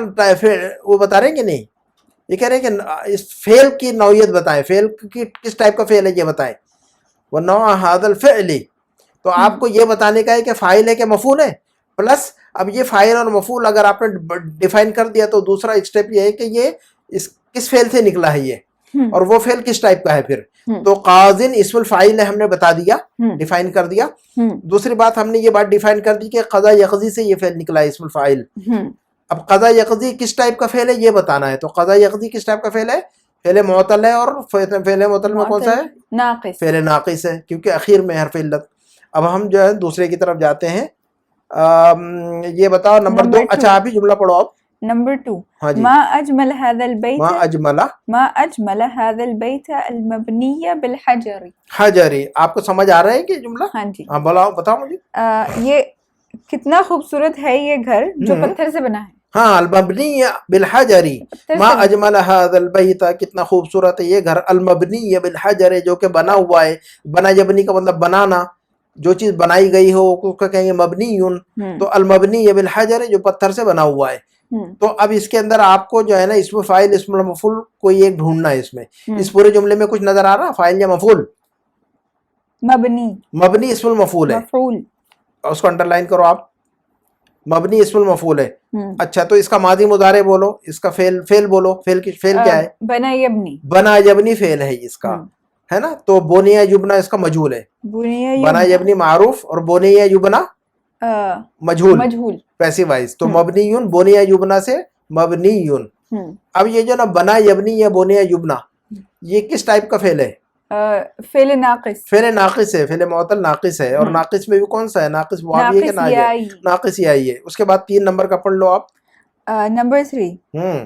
وہ بتا رہے ہیں کہ نہیں. یہ کہہ رہے ہیں کہ اس فعل کی نوعیت بتائیں, فعل کی کس ٹائپ کا فعل ہے یہ بتائیں. وہ نوع ھذا الفعل, تو آپ کو یہ بتانے کا ہے کہ فاعل ہے کہ مفعول ہے. پلس اب یہ فاعل اور مفعول اگر آپ نے ڈیفائن کر دیا تو دوسرا اسٹیپ یہ ہے کہ یہ کس فعل سے نکلا ہے یہ, اور وہ فعل کس ٹائپ کا ہے پھر. تو قاضن اسم الفاعل ہے, ہم نے بتا دیا, ڈیفائن کر دیا. دوسری بات ہم نے یہ بات ڈیفائن کر دی کہ قضا یقضی سے یہ فعل نکلا ہے اسم الفاعل. اب قضا یقضی کس ٹائپ کا فعل ہے یہ بتانا ہے. تو قضا یقضی کس ٹائپ کا فعل ہے, فعل معطل ہے, اور فعل معطل میں کون سا ہے, ناقص, فعل ناقص ہے, کیونکہ اخیر میں حرف علت. اب ہم جو ہے دوسرے کی طرف جاتے ہیں. یہ بتاؤ نمبر 2. اچھا آپ ہی جملہ پڑھو آپ. نمبر 2 ہاں جی. ما اجمل هذا البيت, ما اجمل هذا البيت المبني بالحجر. حجری, آپ کو سمجھ آ رہا ہے کہ جملہ. ہاں جی. ہاں بتاؤ مجھے. یہ کتنا خوبصورت ہے یہ گھر جو پتھر سے بنا ہے. ہاں المبنی بالحجری, ما اجمل هذا البيت, کتنا خوبصورت ہے یہ گھر. المبنی بالحجر, جو کہ بنا ہوا ہے. بنا یبنی کا مطلب بنانا, جو چیز بنائی گئی ہو اس کو کہیں گے مبنیون. تو المبنی بالحجر, جو پتھر سے بنا ہوا ہے. تو اب اس کے اندر آپ کو جو ہے نا اسم فاعل اسم مفعول کوئی ایک ڈھونڈنا ہے. اس میں اس پورے جملے میں کچھ نظر آ رہا فاعل یا مفعول. مبنی اسم المفعول ہے, اس کو انڈر لائن کرو آپ. مبنی اسم المفعول ہے. اچھا تو اس کا ماضی مضارع بولو, اس کا فعل بولو. فعل کیا ہے, بنا یبنی. بنا یبنی فعل ہے اس کا, ہے نا. تو بونیا یبنا اس کا مجہول ہے. بنا یبنی معروف اور بونیا یبنا مجہول پیسیو وائز. تو مبنیون بونیا یبنا سے مبنیون. اب یہ جو نا بنا یبنی یا بونیا یبنا, یہ کس ٹائپ کا فعل ہے, فعل ناقص. فعل ناقص ہے, فعل معطل ناقص ہے. اور ناقص میں بھی کون سا ہے, ناقص واو ہے کہ ناقص یہ ہے. اس کے بعد 3 نمبر کا پڑھ لو آپ. نمبر 3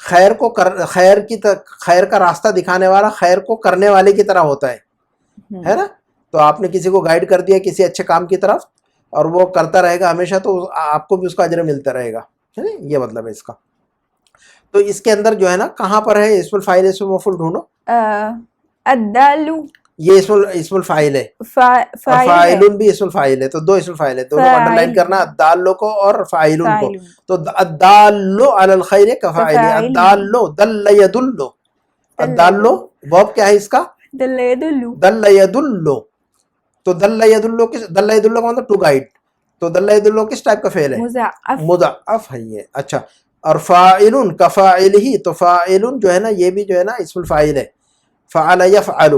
خیر کو خیر کا راستہ دکھانے والا خیر کو کرنے والے کی طرح ہوتا ہے نا. تو آپ نے کسی کو گائیڈ کر دیا کسی اچھے کام کی طرف اور وہ کرتا رہے گا ہمیشہ تو آپ کو بھی اس کا اجر ملتا رہے گا. یہ مطلب ہے اس کا. تو اس کے اندر جو ہے نا کہاں پر ہے اسم الفاعل اسم مفعول ڈھونڈو. الدال یہ اسم الفاعل ہے اور فاعل بھی اسم الفاعل ہے. تو دو اسم الفاعل ہے دونوں کو انڈر لائن کرنا الدال کو اور فاعل کو. تو الدال علی الخیر کفاعل. الدال دل یدل. الدال verb کیا ہے اس کا دل يدل. دل یدل. تو دل یدل کا مطلب ٹو گائیڈ. تو دل یدل کس ٹائپ کا فعل ہے مضاعف. مضاعف ہے یہ. اچھا اور فاعل کفاعل ہی. تو فاعل جو ہے نا یہ بھی جو ہے نا اسم الفاعل ہے. فعل یفعل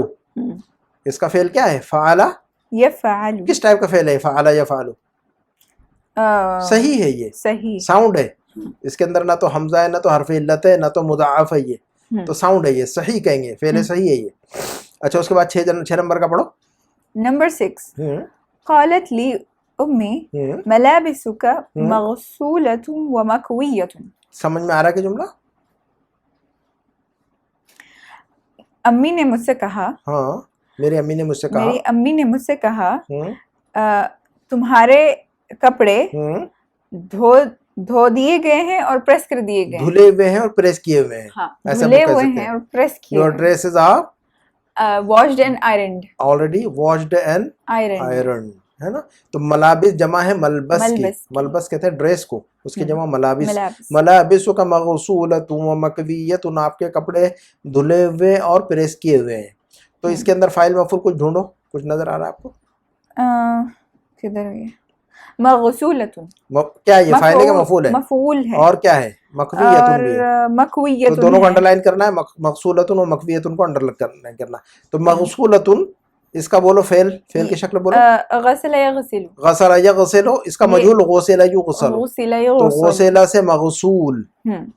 اس کا فعل کیا ہے فعل يفعل. کس ٹائپ کا فعل ہے فعل یفعل صحیح ہے یہ صحیح ساؤنڈ ہے. اس کے اندر نہ تو حمزہ ہے نہ تو حرف علت ہے نہ تو مضاعف ہے یہ تو ساؤنڈ ہے یہ صحیح کہیں گے فعل صحیح ہے یہ. اچھا اس کے بعد 6 نمبر کا پڑھو. نمبر 6 قالت لي أمي ملابسك مغسولة ومكوية. سمجھ میں آ رہا ہے کہ جملہ امی نے مجھ سے کہا ہاں میری امی نے مجھ سے کہا میری امی نے مجھ سے کہا تمہارے کپڑے دھو دیے گئے ہیں اور پریس کر دیے گئے ہیں. دھلے ہوئے ہیں اور پریس کیے ہوئے ہیں. ہاں دھلے ہوئے ہیں اور پریس کیے Your dresses are washed and ironed. already washed and ironed ہے نا. تو ملابس جمع ہے ملبس کی. ملبس کہتے ہیں ڈریس کو اس کی جمع ملابس. ملابس کا مغسولۃ و مکویۃ آپ کے کپڑے دھلے ہوئے اور پریس کیے ہوئے ہیں. تو اس کے اندر فاعل مفعول کچھ ڈھونڈو کچھ نظر آ رہا ہے آپ کو کدھر ہے مغسولۃ کیا یہ فاعل کا مفعول ہے مفعول ہے اور کیا ہے مکویۃ بھی ہے. مکویۃ تو دونوں کو انڈر لائن کرنا ہے مغسولۃ و مکویۃ کو انڈر لائن کرنا. تو مغسولۃ اس کا بولو فعل کی شکل بولو غسل یغسل. غسل یغسل اس کا مجهول غسل یغسل. تو غسل سے مغسول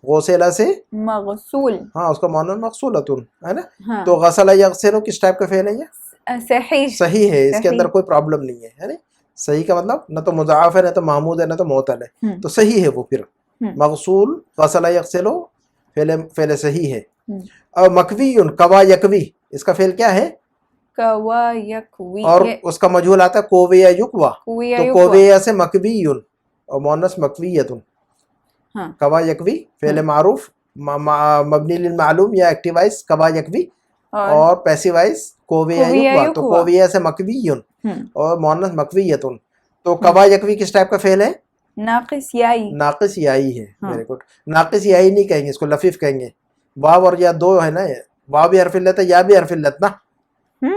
غسل سے مغسول ہاں اس کا معنی مغسولۃ ہے نا. تو غسل یغسل کس ٹائپ کا فعل ہے یہ صحیح ہے. اس کے اندر کوئی پرابلم نہیں ہے نا. صحیح کا مطلب نہ تو مضاعف ہے نہ تو محمود ہے نہ تو معتل ہے تو صحیح ہے وہ. پھر مغسول غسل یغسل فعل صحیح ہے. اور مکوی کوا یکوی اس کا فعل کیا ہے کوا یکوی اور اس کا مجهول آتا ہے کوویا یکوا. تو کوویا سے مکوی اور مؤنث مکویۃ. کوا یکوی فعل معروف مبنی للمعلوم یا ایکٹیوائز کوا یکوی اور پیسیوائز کوویا یکوا. تو کوویا سے مکوی اور مؤنث مکویۃ. تو کوا یکوی کس ٹائپ کا فعل ہے ناقص یائی. ناقص یائی ہے. Very good. ناقص یائی نہیں کہیں گے اس کو لفیف کہیں گے. واو اور یا دو ہے نا واو بھی حرف علت ہے یا بھی حرف علت نا.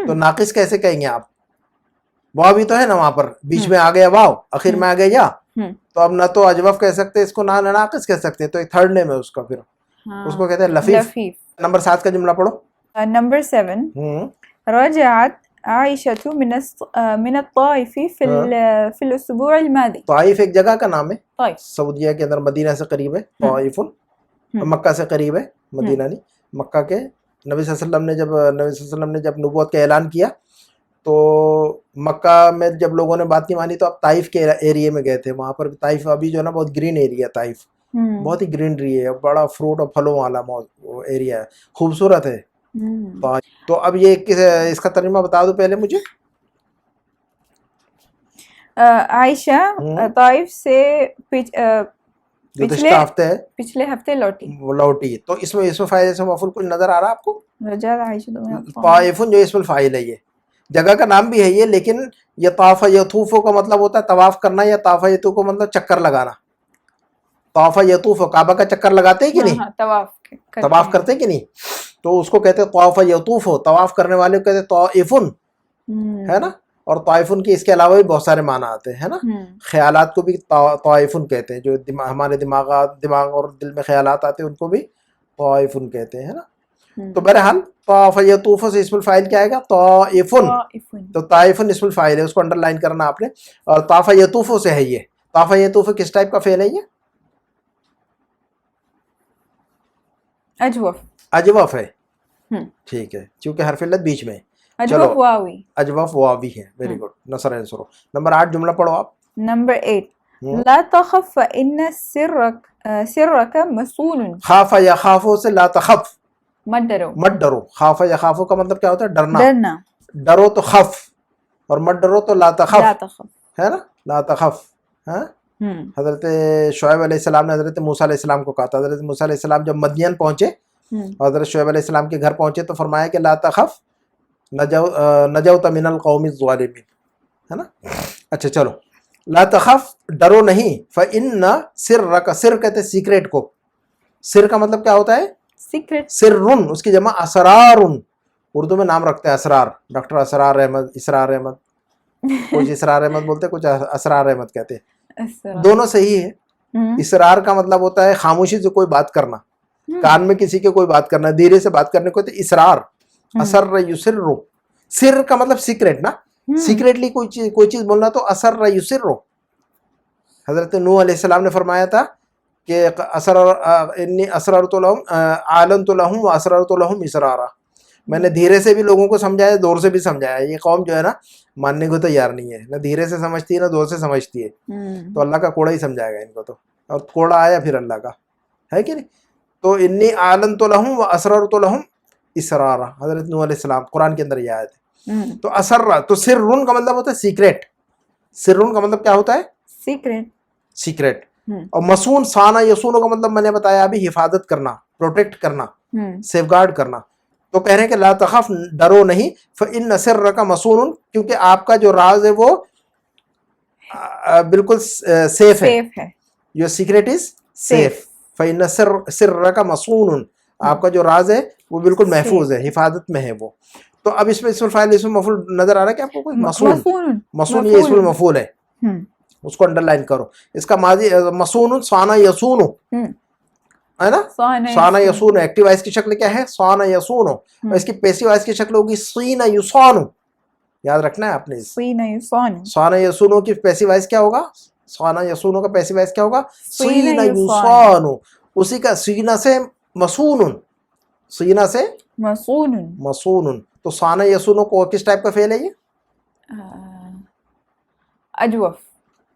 تو ناقص کیسے کہیں گے آپ واو بھی تو ہے نا وہاں پر بیچ میں آ گیا واو آخر میں آ گیا یا. تو اب نہ تو اجوف کہہ سکتے اس کو نہ ناقص کہہ سکتے. تو ایک تھرڈ نیم ہے اس کا پھر اس کو کہتے ہیں لفیف. نمبر 7 کا جملہ پڑھو. نمبر 7 رجعت عائشة من الطائف في الأسبوع الماضي. طائف ایک جگہ کا نام ہے طائف سعودیہ کے اندر مدینہ سے قریب ہے. طائف مکہ سے قریب ہے مدینہ نہیں. مکہ کے نبی صلی اللہ علیہ وسلم نے جب نبوت کا اعلان کیا تو مکہ میں جب لوگوں نے بات نہیں مانی تو اب طائف کے ایریے میں گئے تھے. وہاں پر طائف ابھی جو ہے نا بہت گرین ایریا. طائف بہت ہی گرینری ہے بڑا فروٹ اور پھلوں والا ایریا ہے خوبصورت ہے. تو اب یہ اس کا ترجمہ بتا دو پہلے مجھے. عائشہ طائف سے پچھلے ہفتے لوٹی. تو اس میں فاعل سے مفعول کچھ نظر آ رہا ہے آپ کو رجعت عائشہ طائف جو اسم الفاعل ہے یہ جگہ کا نام بھی ہے یہ. لیکن یہ طاف یطوف کا مطلب ہوتا ہے طواف کرنا یا طاف یطوف کا مطلب چکر لگانا. طاف یطوف کعبہ کا چکر لگاتے ہیں کہ نہیں طواف کرتے ہیں کہ نہیں. تو اس کو کہتے ہیں طواف یطوف. طواف کرنے والے کو کہتے ہیں طائفن ہے نا. اور طائفن کے اس کے علاوہ بھی بہت سارے معنی آتے ہیں نا. خیالات کو بھی طائفن کہتے ہیں. جو ہمارے دماغ اور دل میں خیالات آتے ہیں ان کو بھی طائفن کہتے ہیں نا. تو بہرحال طاف یطوف سے اسم الفاعل کیا آئے گا طائفن. تو طائفن اسم الفاعل ہے اس کو انڈر لائن کرنا آپ نے. اور طاف یطوف سے ہے یہ. طاف یطوف کس ٹائپ کا فعل ہے یہ اجوف ہے. ٹھیک ہے چونکہ حرف علت بیچ میں. چلو اجوف واوی ہے. Very good. نصر انصرو. نمبر 8 جملہ پڑھو آپ. نمبر 8 لا تخف فإن سرك مصون خافا یا خافو سے لا تخف مت ڈرو مت ڈرو. خافا یا خافو کا مطلب کیا ہوتا ہے؟ ڈرنا. ڈرنا ڈرو تو خف اور مت ڈرو تو لا لا تخف تخف ہے نا. لا تخف. ہاں حضرت شعیب علیہ السلام نے حضرت موسیٰ علیہ السلام کو کہا تھا. حضرت موسیٰ علیہ السلام جب مدین پہنچے اور حضرت شعیب علیہ السلام کے گھر پہنچے تو فرمایا کہ لا تخف نجوت من القوم الظالمین ہے نا. اچھا چلو لا تخف ڈرو نہیں. فإن سرک سر کہتے ہیں سیکریٹ کو. سر کا مطلب کیا ہوتا ہے؟ سیکرٹ سرن. اس کی جمع اسرار. اردو میں نام رکھتے ہیں اسرار. ڈاکٹر اسرار احمد, اسرار احمد, کچھ اسرار احمد بولتے ہیں, کچھ اسرار احمد کہتے ہیں. دونوں صحیح ہے. اسرار کا مطلب ہوتا ہے خاموشی سے کوئی بات کرنا, کان میں کسی کے کوئی بات کرنا, دھیرے سے بات کرنے کو تو اسرار. اسر یسر. سر کا مطلب سیکریٹ نا, سیکریٹلی کوئی چیز بولنا تو اسر یسر. حضرت نوح علیہ السلام نے فرمایا تھا کہ انی اسررت لہم اعلنت لہم واسررت لہم اسرارا. میں نے دھیرے سے بھی لوگوں کو سمجھایا, زور سے بھی سمجھایا. یہ قوم جو ہے نا ماننے کو تیار نہیں ہے, نہ دھیرے سے سمجھتی ہے نہ زور سے سمجھتی ہے. تو اللہ کا کوڑا ہی سمجھائے گا ان کو تو, اور کوڑا آیا پھر اللہ کا, ہے کہ نہیں. تو انی اعلنت لہم واسررت لہم اسرارا, حضرت نوح علیہ السلام, قرآن کے اندر یہ آیت ہے. تو اسرا تو سرن کا مطلب ہوتا ہے سیکریٹ. سرن کا مطلب کیا ہوتا ہے؟ سیکرٹ. سیکریٹ. اور مسون سانا یسون کا مطلب میں نے بتایا ابھی, حفاظت کرنا, پروٹیکٹ کرنا, سیف گارڈ کرنا. تو کہہ رہے ہیں کہ لا تخف ڈرو نہیں. فإن سرک مسون, کیونکہ آپ کا جو راز ہے وہ بالکل سیف ہے. Your secret is safe. فإن سرک مسون, آپ کا جو راز ہے وہ بالکل محفوظ ہے, حفاظت میں ہے وہ. تو اب اس میں اسم الفاعل اسم مفعول نظر آ رہا ہے کہ آپ کو کوئی؟ مسون. مسون یہ اسم المفعول ہے, اس کو انڈر لائن کرو. اس کا ماضی مسون سانا یسون ہے نا. سانا یسون ایکٹیو وائس کی شکل کیا ہے؟ سانا یسون. اور اس کی پیسیو وائس کی شکل ہوگی سینا یسان. یاد رکھنا ہے آپ نے. سانا یسون کی پیسیو وائس کیا ہوگا؟ سانا یسون کا پیسیو وائس کیا ہوگا؟ سینا یسان. اسی کا سینا سے مسون, سینا سے مسون. تو سانا یسون کو کس ٹائپ کا فعل ہے یہ؟ اجوف.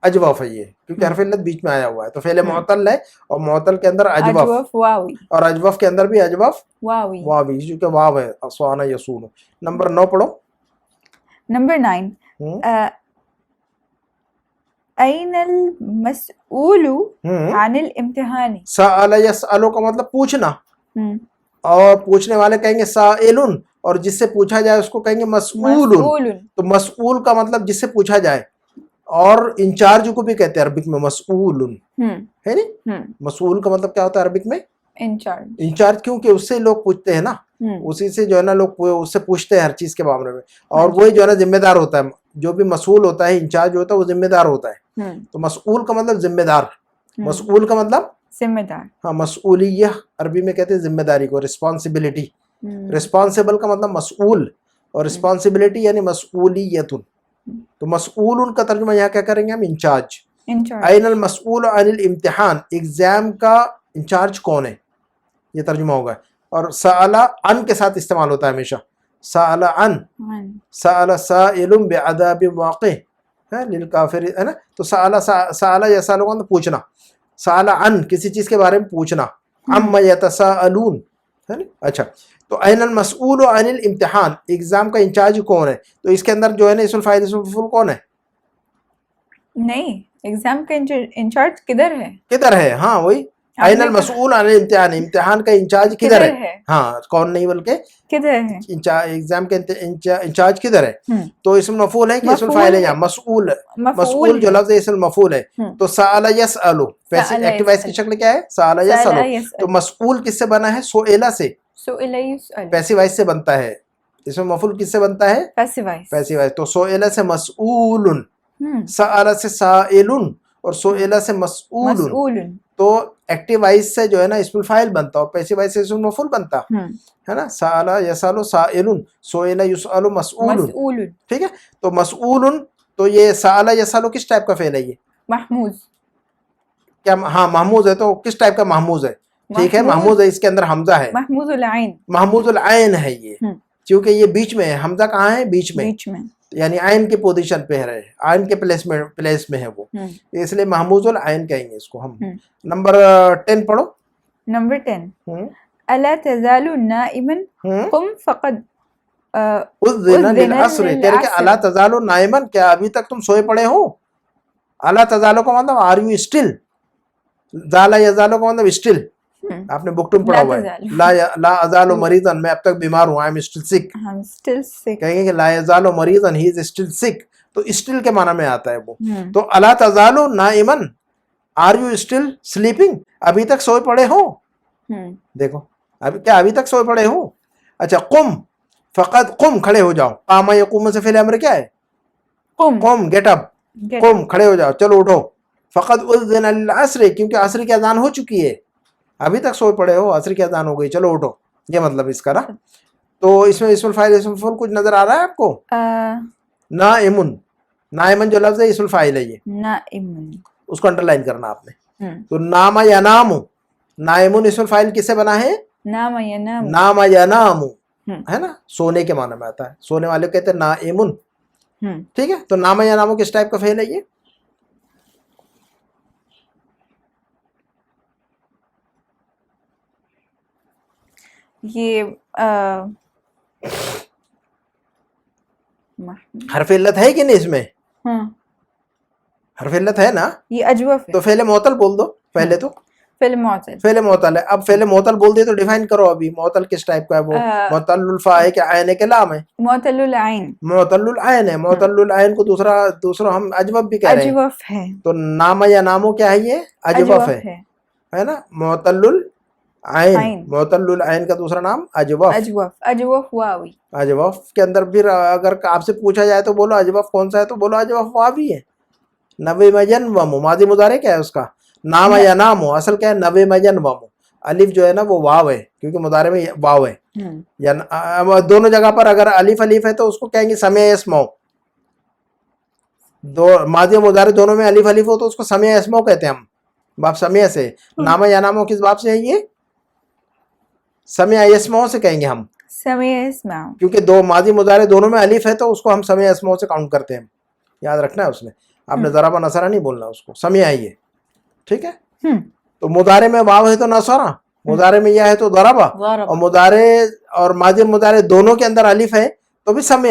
اجوف ہے یہ, کیونکہ حرف علت بیچ میں آیا ہوا ہے. تو فعل معطل ہے اور معطل کے اندر اجوف, واوی, اور اجوف کے اندر بھی اجوف واوی, کیونکہ واو ہے. سوانا یسون. نمبر 9 پڑھو. نمبر 9 این المسئول عن الامتحان. سأل یسألو کا مطلب پوچھنا, اور پوچھنے والے کہیں گے سائلن, اور جس سے پوچھا جائے اس کو کہیں گے مسئول. تو مسئول کا مطلب جس سے پوچھا جائے, اور انچارج کو بھی کہتے ہیں عربک میں مسئول, ہے نہیں. مسئول کا مطلب کیا ہوتا ہے عربک میں؟ انچارج, کیونکہ اس سے لوگ پوچھتے ہیں نا, اسی سے جو ہے نا لوگ اس سے پوچھتے ہیں ہر چیز کے معاملے میں, اور وہی جو ہے نا ذمہ دار ہوتا ہے. جو بھی مسئول ہوتا ہے, انچارج ہوتا ہے, وہ ذمہ دار ہوتا ہے. تو مسئول کا مطلب ذمہ دار, مسئول کا مطلب ذمہ دار. ہاں, مسئولیہ عربی میں کہتے ہیں ذمہ داری کو, رسپانسبلٹی. رسپانسبل کا مطلب مسئول, اور رسپانسبلٹی یعنی مسئولیت. تو مسئول کا ترجمہ یہاں کیا کریں گے ہم؟ انچارج. این المسئول عن الامتحان, ایگزام کا انچارج کون ہے, یہ ترجمہ ہوگا. اور سأل عن کے ساتھ استعمال ہوتا ہے ہمیشہ. سأل عن, سأل سائل بعذاب واقع ہے للکافر, ہے نا. تو سأل یسأل کا پوچھنا, سأل عن کسی چیز کے بارے میں پوچھنا, عما یتساءلون ہے نا. اچھا, تو این المسئول عن الامتحان, ایگزام کا انچارج کون ہے؟ تو اس کے اندر جو ہے نا اسم الفاعل اسم مفعول کون ہے؟ نہیں, ایگزام کا انچارج کدھر ہے؟ کدھر ہے, ہاں وہی. این المسئول عن الامتحان, امتحان کا انچارج کدھر ہے؟ ہاں, کون نہیں بلکہ کدھر ہے, ایگزام کا انچارج کدھر ہے. تو اسم مفعول ہے کہ اسم الفاعل ہے؟ یہاں مسئول. مسئول جو لفظ ہے اسم مفعول ہے. تو سأل یسألو, ایکٹیو وائس کی شکل کیا ہے؟ سأل یسألو. تو مسئول کس سے بنا ہے؟ سئل سے. پیسیو وائس سے بنتا ہے. اسم مفعول کس سے بنتا ہے؟ Passive voice. تو سئل سے مسئول, سأل سے سائل, اور سئل سے مسئول. تو ایکٹیو وائس سے جو ہے نا اسم الفاعل بنتا, اور پیسیو وائس سے اسم مفعول بنتا ہے نا. سأل یسأل سائل, سئل یسأل مسئول. ٹھیک ہے. تو مسئول, تو یہ سأل یسأل کس ٹائپ کا فعل ہے؟ یہ محموز. کیا؟ ہاں محموز ہے. تو کس ٹائپ کا محموز ہے؟ ٹھیک ہے, محموز ہے, اس کے اندر حمزہ ہے. محموز العین. محموز العین ہے یہ, کیونکہ یہ بیچ میں ہے. حمزہ کہاں ہے؟ بیچ میں. یعنی عین کی پوزیشن پہ ہے, عین کے پلیس میں ہے وہ, اس لیے محموز العین کہیں گے اس کو ہم. نمبر 10 پڑھو. نمبر 10 الا تزال نائما قم فقد اذن للعصر, کہہ رہے کہ الا تزال نائما, کیا ابھی تک تم سوئے پڑے ہو. الا تزال کا مطلب آر یو اسٹل, زالا یزالو کا مطلب اسٹل, آپ نے بک ٹم پڑھا ہوا ہے. لا ازالو مریضا, میں اب تک بیمار ہوں, آئی ایم اسٹل سک. کہیں گے کہ لا یزالو مریضا, ہی از اسٹل سک, تو اسٹل کے معنی میں آتا ہے وہ. تو الا تزالو Naima, are you still sleeping, ابھی تک سوئے پڑے ہو. دیکھو کیا ابھی تک سوئے پڑے ہو. اچھا قم, فقط قم, کھڑے ہو جاؤ. قام یقوم سے فعل امر کیا ہے؟ قم, گیٹ اپ. قم, کھڑے ہو جاؤ, چلو اٹھو. فقط اذن للعصر, کیونکہ عصر کی اذان ہو چکی ہے, ابھی تک سوئے پڑے ہو, عصر کی اذان ہو گئی, چلو اٹھو. یہ مطلب اس کا نا. تو اس میں اسم الفاعل اسم مفعول کچھ نظر آ رہا ہے آپ کو؟ نائمن, نائمن جو لفظ ہے اسم الفاعل ہے, یہ نائمن اس کو انڈر لائن کرنا آپ نے. تو نام ینام, نائمن اسم الفاعل کس سے بنا ہے؟ نام ینام, نام ینام ہے نا, سونے کے معنی میں آتا ہے, سونے والے کو کہتے ہیں نائمن. ٹھیک ہے, تو نام ینام کس ٹائپ کا فعل ہے یہ؟ یہ حرف علت ہے کہ نہیں اس میں؟ حرف علت ہے نا, یہ اجوف ہے. تو فعل معطل بول دو پہلے. تو فعل معطل, فعل معطل ہے. اب فعل معطل بول دیے تو ڈیفائن کرو ابھی, معطل کس ٹائپ کا ہے وہ؟ معطل الفا ہے کہ عین ہے کہ لام ہے؟ معطل العین, معطل العین ہے. معطل العین کو دوسرا ہم اجوف بھی کہہ رہے ہیں. اجوف ہے. تو نام یا نامو کیا ہے؟ یہ اجوف ہے نا, معطل العین. معطل العین کا دوسرا نام اجوف. اجوف واوی. اجوف کے اندر پھر اگر آپ سے پوچھا جائے تو بولو اجوف کون سا ہے, تو بولو اجوف واوی ہے. نوے مجنوم, ماضی مضارع کیا ہے اس کا؟ نام یا نام ہو, اصل کیا ہے؟ نوے مجنوم. الف جو ہے نا وہ واو ہے, کیونکہ مضارع میں واو ہے. یا دونوں جگہ پر اگر الف ہے تو اس کو کہیں گے سمع اسمو. ماضی و مضارع دونوں میں الف ہو تو اس کو سمع اسمو کہتے ہیں ہم, باب سمع سے. نام یا نام ہو کس باب سے ہے یہ؟ سمع اسمو سے کہیں گے ہم, سمع اسمو, کیونکہ دو ماضی مضارع دونوں میں الف ہے تو اس کو ہم سمع اسمو سے کاؤنٹ کرتے ہیں. یاد رکھنا ہے اس نے, آپ نے ضربہ نصرہ نہیں بولنا اس کو, سمع ہے یہ. ٹھیک ہے, تو مضارع میں واو ہے تو نصرہ, مضارع میں یہ ہے تو ضربہ, اور مضارع اور ماضی مضارع دونوں کے اندر الف ہے تو بھی سمع,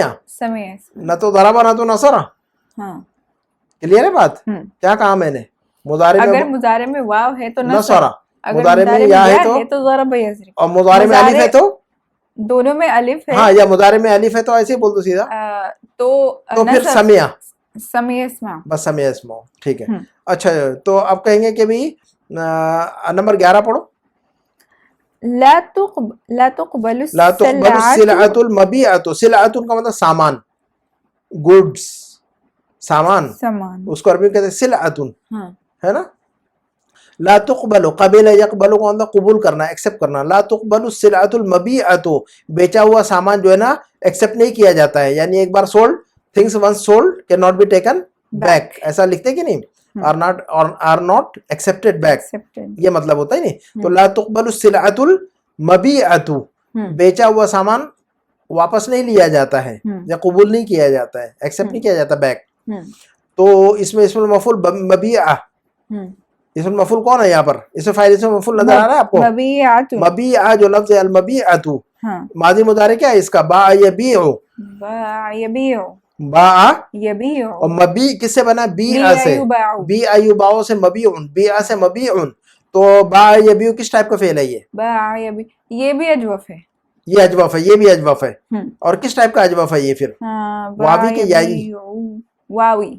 نہ تو ضربہ نہ تو نصرہ. کلیئر ہے بات؟ کیا کہا میں نے؟ اگر مضارع میں واو ہے تو نصرہ, مضارع میں یا ہے تو ضرب یضرب, اور مضارع میں الف ہے تو دونوں میں الف ہے. ہاں, یا مضارع میں الف ہے تو ایسے ہی بول دو سیدھا, تو پھر سمع, سمع اسمو, بس سمع اسمو. ٹھیک ہے. اچھا, تو اب کہیں گے کہ بھی نمبر 11 پڑھو. لا تقبل السلعۃ المبیعۃ. سلعۃ کا مطلب سامان, گڈس, سامان, اس کو عربی میں کہتے ہیں سلعۃ, ہے نا. لا تقبل, قبل یقبل کو مطلب قبول کرنا, ایکسپٹ کرنا. لا تقبل السلعۃ المبیعۃ, بیچا ہوا سامان جو ہے نا ایکسپٹ نہیں کیا جاتا ہے. یعنی ایک بار sold, things once sold can not be taken back, ایسا لکھتے کہ نہیں, are not accepted back, یہ مطلب ہوتا ہے نہیں. تو لا تقبل السلعۃ المبیعۃ, بیچا ہوا سامان واپس نہیں لیا جاتا ہے یا قبول نہیں کیا جاتا ہے, ایکسپٹ نہیں کیا جاتا بیک. تو اس میں اسم المفعول مبیعہ, اسم المفعول کون ہے یہاں پر؟ اسم فاعل اسم مفعول نظر آ رہا ہے آپ کو؟ مبیعہ جو لفظ ہے المبیعۃ, ماضی مضارع کیا ہے اس کا؟ باع یبیع. باع یبیع, اور مبیع کس سے بنا؟ بیع سے. بیع یباع سے مبیع, بیع سے مبیع. تو باع یبیع کس ٹائپ کا فعل ہے یہ؟ باع یبیع, یہ بھی اجوف ہے. یہ اجوف ہے, یہ بھی اجوف ہے. اور کس ٹائپ کا اجوف ہے یہ پھر؟ واوی کے یائی؟ واوی.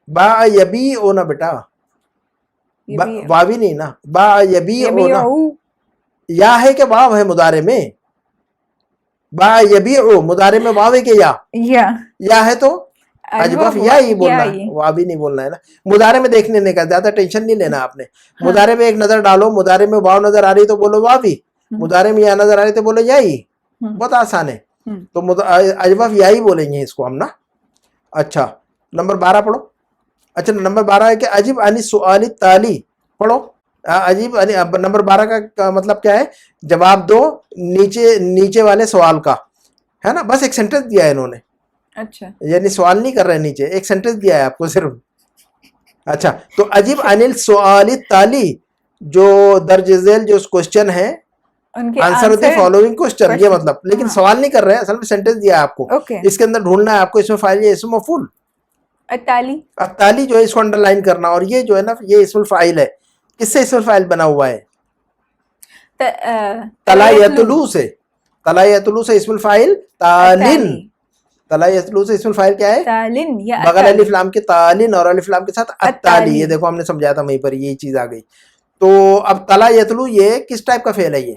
باع یبیع نا بیٹا, واوی نہیں نا, باع یبیع نا. یا ہے کہ واو ہے مضارع میں؟ باع یبیع مضارع میں واو ہے کہ یا ہے تو اجوف یا ہی بولنا ہے, واوی نہیں بولنا ہے نا. مضارع میں دیکھنے کا زیادہ ٹینشن نہیں لینا آپ نے. مضارع میں ایک نظر ڈالو, مضارع میں واو نظر آ رہی تو بولو واوی, مضارع میں یا نظر آ رہی تو بولو یا ہی. بہت آسان ہے. تو اجوف یا ہی بولیں گے اس کو ہم نا. اچھا, نمبر 12 پڑھو. اچھا, نمبر 12 ہے کہ عجیب عن السؤال التالی. پڑھو عجیب. نمبر 12 کا مطلب کیا ہے؟ جواب دو نیچے والے سوال کا, ہے نا. بس ایک سینٹنس دیا ہے انہوں نے, اچھا یعنی سوال نہیں کر رہے نیچے، ایک سینٹنس دیا ہے آپ کو صرف. اچھا تو عجیب انل سوال تالی، جو درج ذیل جو کوشچن ہے ان کے آنسر دی فالوئنگ کوشچن، یہ مطلب، لیکن ہاں. سوال نہیں کر رہے ہیں، اصل میں سینٹنس دیا ہے آپ کو، اوکے. اس کے اندر ڈھونڈنا ہے آپ کو اسم فاعل یا اسم مفعول. التالی التالی جو ہے اس کو انڈر لائن کرنا، اور یہ جو ہے نا یہ اسم الفاعل ہے. کس سے اسم الفاعل بنا ہوا ہے؟ تلا یتلو سے. تلا یتلو سے اسم الفاعل تالن. تلا یتلو سے اسم الفاعل کیا ہے؟ تالن یا بغیر الف لام کے تالن، اور الف لام کے ساتھ التالی. یہ دیکھو ہم نے سمجھایا تھا وہیں پر، یہی چیز آ گئی. تو اب تلا یتلو یہ کس ٹائپ کا فعل ہے؟ یہ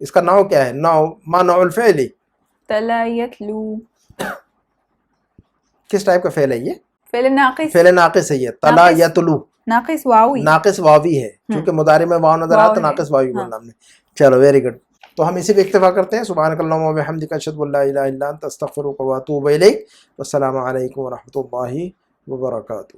اس کا ناؤ کیا ہے؟ ناؤ ما نوع الفعل، تلا یتلو کس ٹائپ کا فعل ہے؟ یہ فعل ناقص. فعل ناقص ہے یہ. تلا یتلو ناقص واوی، ناقص واوی ہے، کیونکہ مضارع میں واو نظر آیا تو ناقص واوی بولنا ہم نے. چلو ویری گڈ. تو ہم اسی پہ اکتفا کرتے ہیں. سبحانک اللہم و بحمدک، اشہد ان لا الہ الا انت، استغفرک و اتوب الیک. والسلام علیکم و رحمۃ اللہ وبرکاتہ.